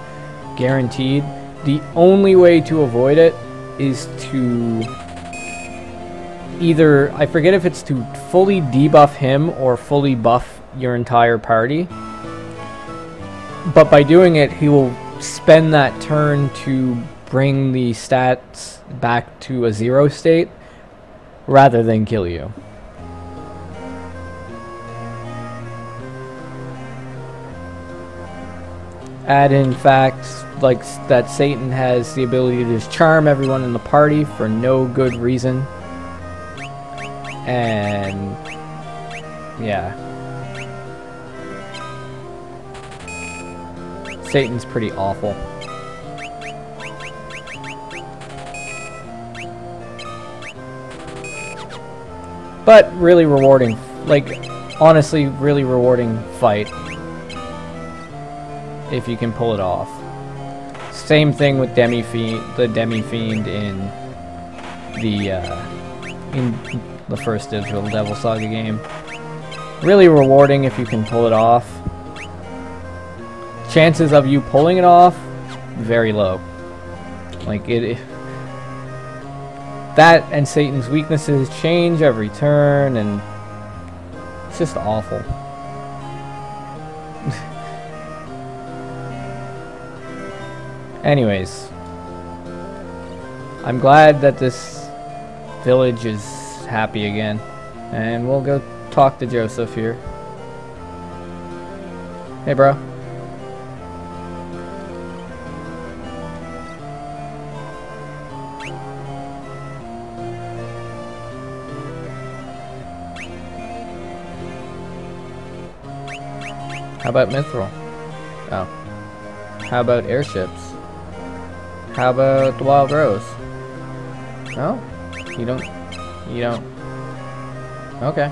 guaranteed. The only way to avoid it is to either, I forget if it's to fully debuff him or fully buff your entire party. But by doing it, he will spend that turn to bring the stats back to a 0 state rather than kill you. Add in fact, like, that Satan has the ability to just charm everyone in the party for no good reason. And yeah. Satan's pretty awful. But really rewarding, like, honestly really rewarding fight. If you can pull it off. Same thing with the Demi-Fiend in the in the first digital Devil Saga game. Really rewarding if you can pull it off. Chances of you pulling it off, very low. Like that and Satan's weaknesses change every turn, and it's just awful. Anyways, I'm glad that this village is happy again, and we'll go talk to Joseph here. Hey, bro. How about Mithril? Oh. How about airships? How about the Wild Rose? No? You don't... Okay.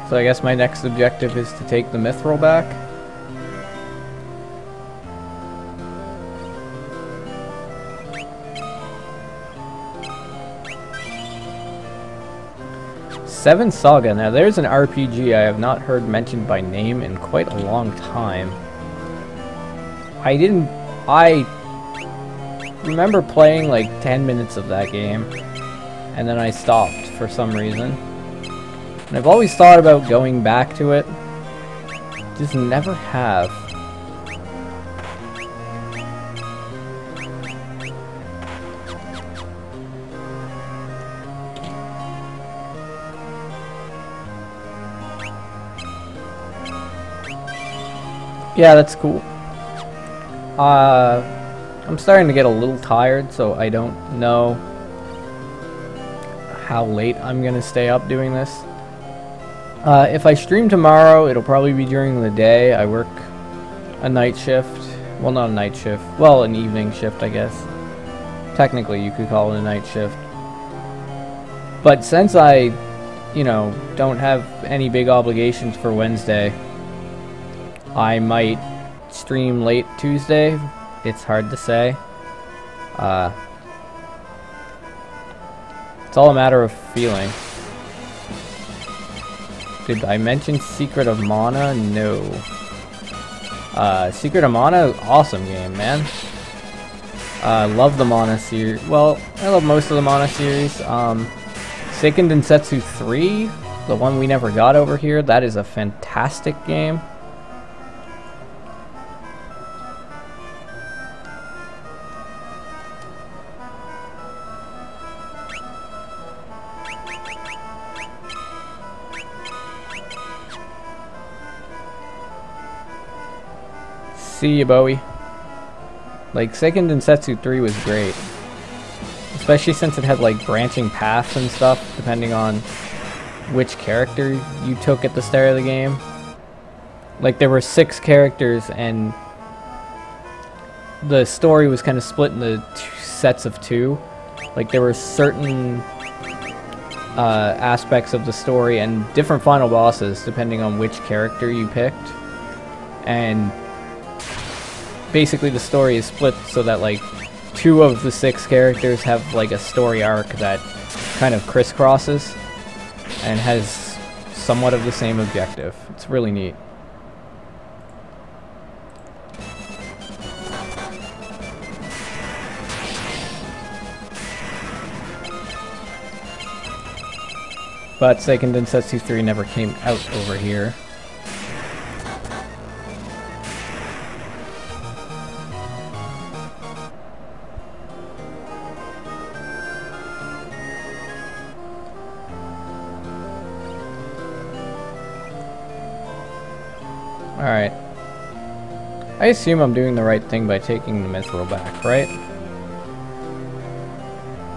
So I guess my next objective is to take the Mithril back. Seven Saga. Now there's an RPG I have not heard mentioned by name in quite a long time. I remember playing like 10 minutes of that game, and then I stopped for some reason. And I've always thought about going back to it, just never have. Yeah, that's cool. I'm starting to get a little tired, so I don't know how late I'm gonna stay up doing this. If I stream tomorrow, it'll probably be during the day. I work a night shift. Well, not a night shift. Well, an evening shift, I guess. Technically, you could call it a night shift. But since I, you know, don't have any big obligations for Wednesday, I might stream late Tuesday. It's hard to say. It's all a matter of feeling. Did I mention Secret of Mana? No. Secret of Mana, awesome game, man. Love the Mana series. Well, I love most of the Mana series. Seiken Densetsu 3, the one we never got over here, that is a fantastic game. See ya, Bowie. Like, Seiken Densetsu 3 was great. Especially since it had, like, branching paths and stuff, depending on which character you took at the start of the game. Like, there were 6 characters, and the story was kind of split into sets of 2. Like, there were certain aspects of the story and different final bosses, depending on which character you picked. And basically the story is split so that like 2 of the 6 characters have like a story arc that kind of crisscrosses and has somewhat of the same objective. It's really neat. But Seiken Densetsu 3 never came out over here. Alright. I assume I'm doing the right thing by taking the Mithril back, right?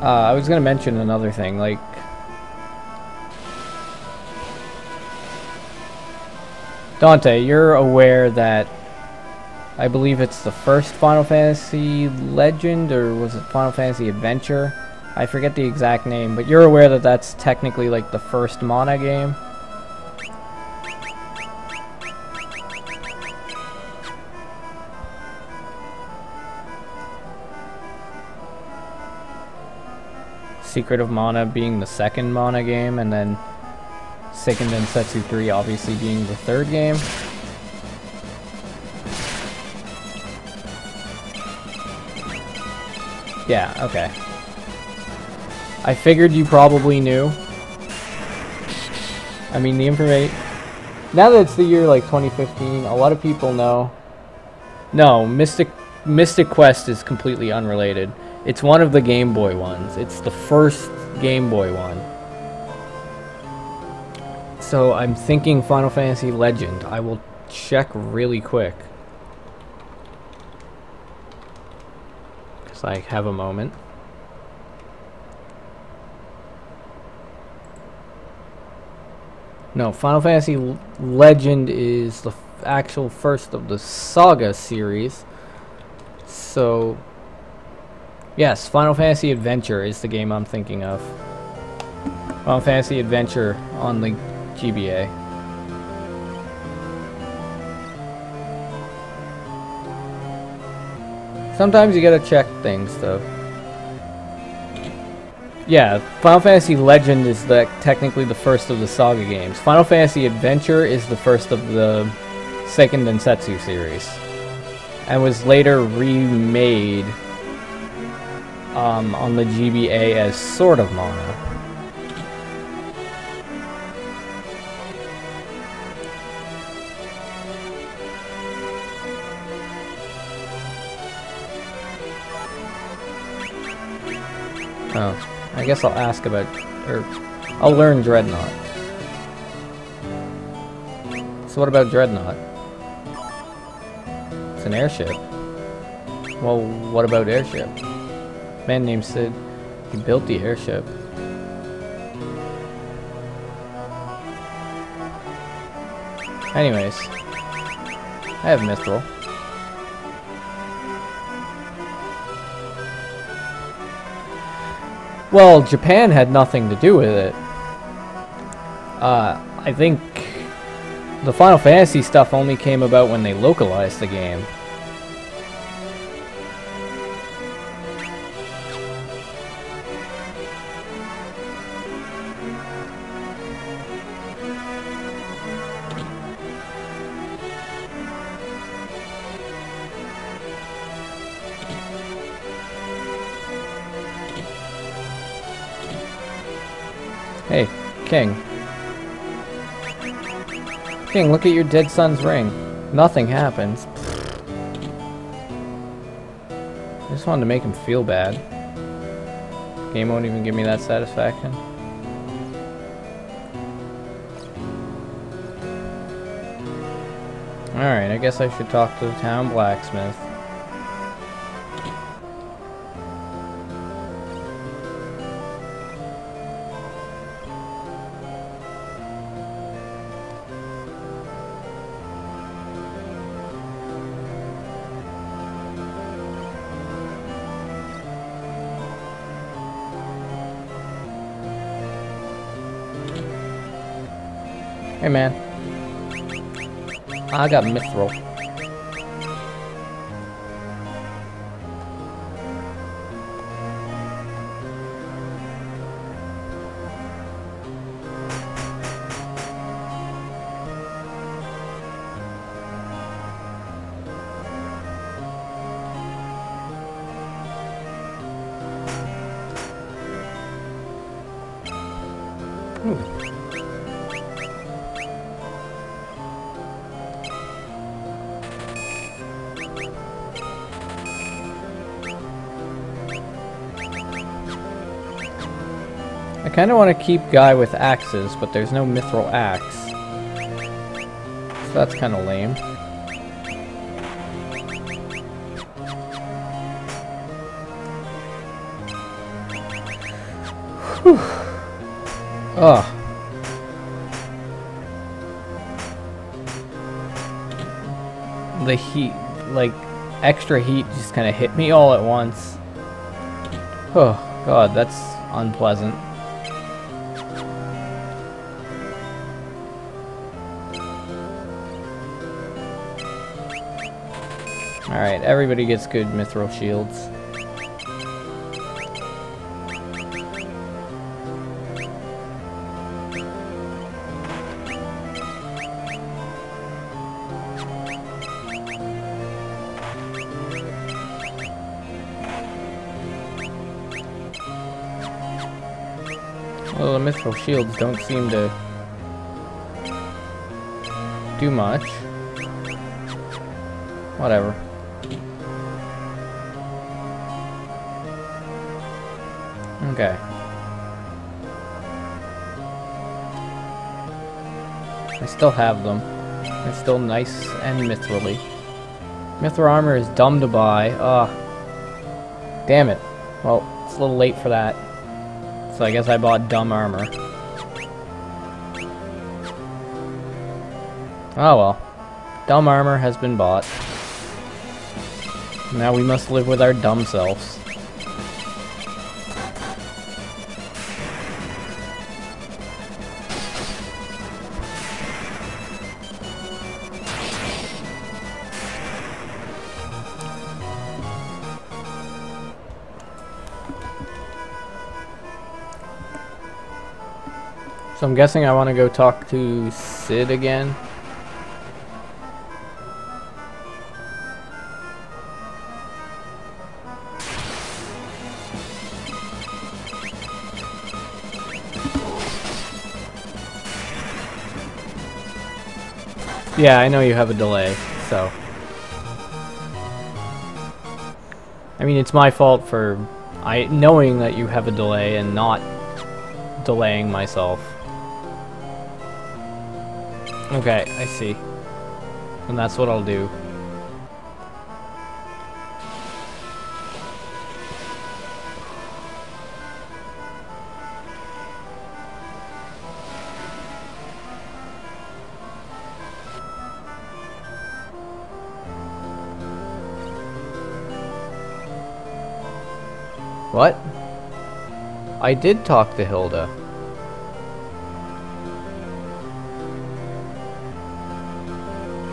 I was gonna mention another thing, like... Dante, you're aware that... I believe it's the first Final Fantasy Legend, or was it Final Fantasy Adventure? I forget the exact name, but you're aware that that's technically like the first Mana game? Secret of Mana being the second Mana game, and then Seiken Densetsu 3 obviously being the third game. Yeah, okay. I figured you probably knew. I mean, the information... Now that it's the year, like, 2015, a lot of people know. No, Mystic Quest is completely unrelated. It's one of the Game Boy ones. It's the first Game Boy one. So I'm thinking Final Fantasy Legend. I will check really quick. Because I have a moment. No, Final Fantasy Legend is the actual first of the Saga series. So, yes, Final Fantasy Adventure is the game I'm thinking of. Final Fantasy Adventure on the GBA. Sometimes you gotta check things, though. Yeah, Final Fantasy Legend is technically the first of the Saga games. Final Fantasy Adventure is the first of the Seiken Densetsu series, and was later remade on the GBA as Sword of Mana. Oh. I guess I'll ask about, or I'll learn Dreadnought. So what about Dreadnought? It's an airship. Well, what about airship? Man named Sid, he built the airship. Anyways, I have Mithril. Well, Japan had nothing to do with it. I think the Final Fantasy stuff only came about when they localized the game. Hey, King. King, look at your dead son's ring. Nothing happens. I just wanted to make him feel bad. Game won't even give me that satisfaction. Alright, I guess I should talk to the town blacksmith. Hey man, I got Mithril. Ooh. I kind of want to keep Guy with axes, but there's no mithril axe. So that's kind of lame. Whew. Ugh. The heat, like, extra heat just kind of hit me all at once. Oh, God, that's unpleasant. Alright, everybody gets good mithril shields. Well, the mithril shields don't seem to do much. Whatever. Okay. I still have them. They're still nice and mithril-y. Mithril armor is dumb to buy. Ugh. Damn it. Well, it's a little late for that. So I guess I bought dumb armor. Oh well. Dumb armor has been bought. Now we must live with our dumb selves. So I'm guessing I want to go talk to Cid again. Yeah, I know you have a delay, so... I mean, it's my fault for knowing that you have a delay and not delaying myself. Okay, I see. And that's what I'll do. What? I did talk to Hilda.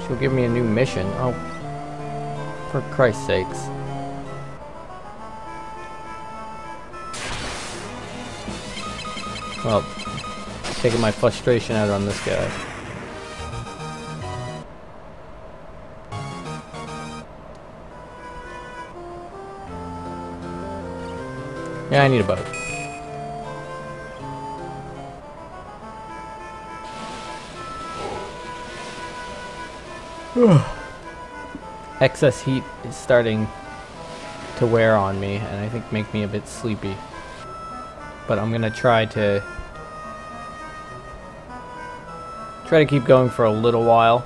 She'll give me a new mission. Oh. For Christ's sakes. Well, taking my frustration out on this guy. Yeah, I need a boat. Excess heat is starting to wear on me, and I think make me a bit sleepy. But I'm gonna try to keep going for a little while.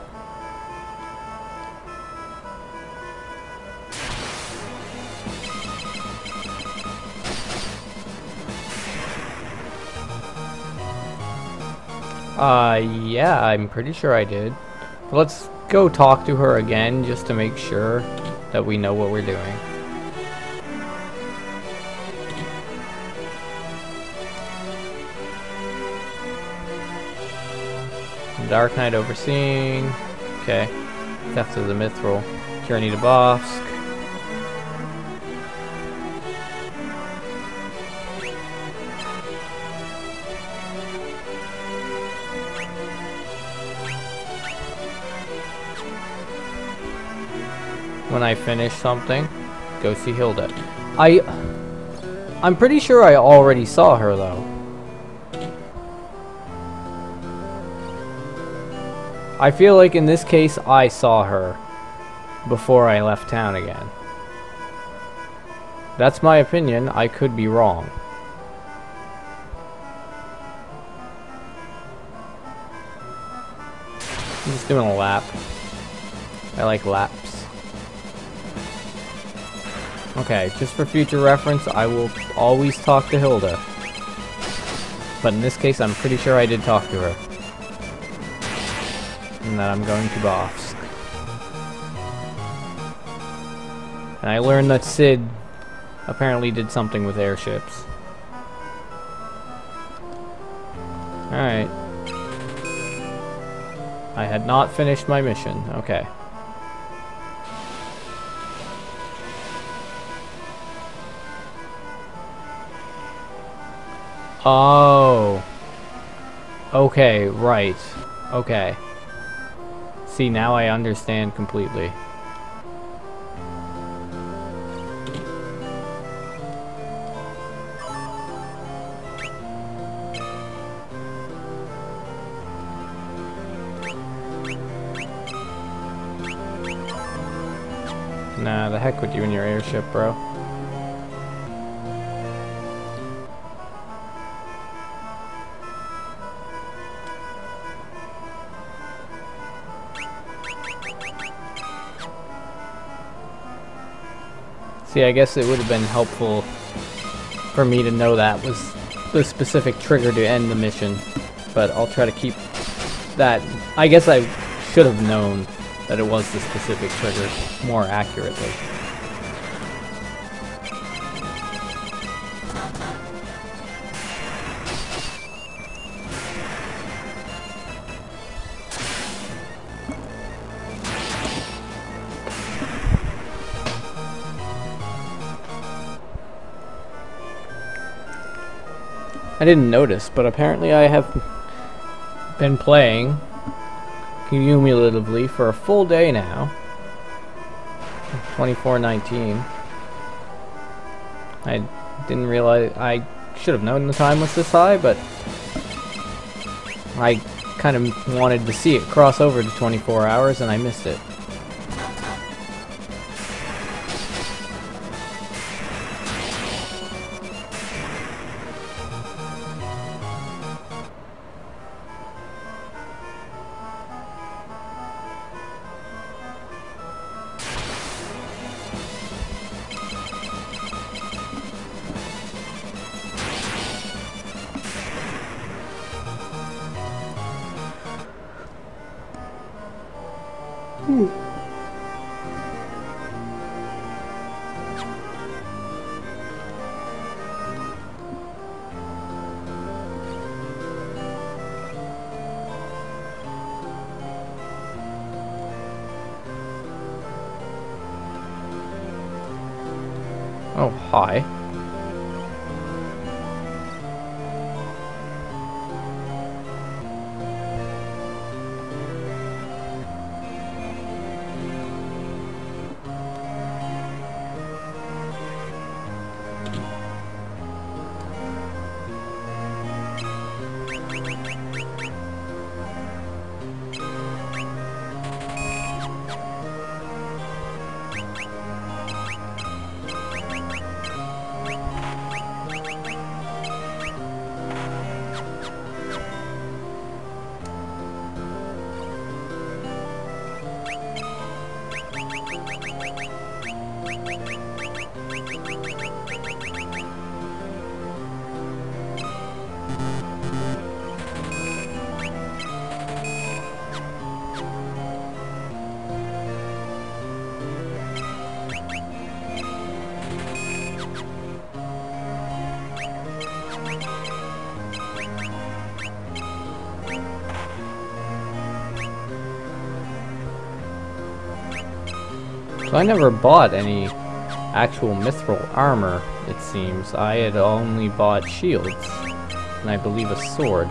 Yeah, I'm pretty sure I did. But let's go talk to her again just to make sure that we know what we're doing. Dark Knight overseeing. Okay. Theft of the Mithril. Journey to Bofsk. When I finish something, go see Hilda. I'm pretty sure I already saw her though. I feel like in this case I saw her before I left town again. That's my opinion. I could be wrong. I'm just doing a lap. I like laps. Okay, just for future reference, I will always talk to Hilda. But in this case, I'm pretty sure I did talk to her. And that I'm going to Bofsk. And I learned that Cid apparently did something with airships. Alright. I had not finished my mission. Okay. Oh. Okay, right. Okay. See, now I understand completely. Nah, the heck with you and your airship, bro. See, I guess it would have been helpful for me to know that was the specific trigger to end the mission, but I'll try to keep that. I guess I should have known that it was the specific trigger more accurately. I didn't notice, but apparently I have been playing cumulatively for a full day now. 24:19. I didn't realize, I should have known the time was this high, but I kind of wanted to see it cross over to 24 hours and I missed it. Oh, hi. So I never bought any actual mithril armor, it seems. I had only bought shields, and I believe a sword.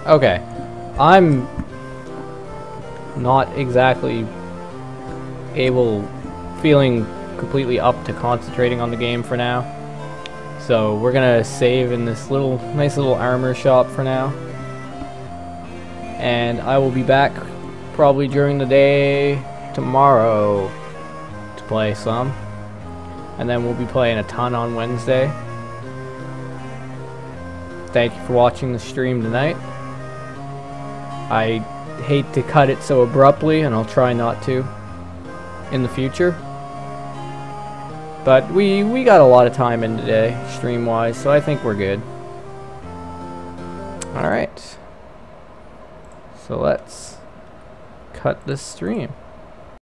Okay, I'm not exactly feeling completely up to concentrating on the game for now. So we're gonna save in this nice little armor shop for now. And I will be back probably during the day tomorrow to play some. And then we'll be playing a ton on Wednesday. Thank you for watching the stream tonight. I hate to cut it so abruptly, and I'll try not to in the future. But we got a lot of time in today, stream-wise, so I think we're good. Alright. So let's cut this stream.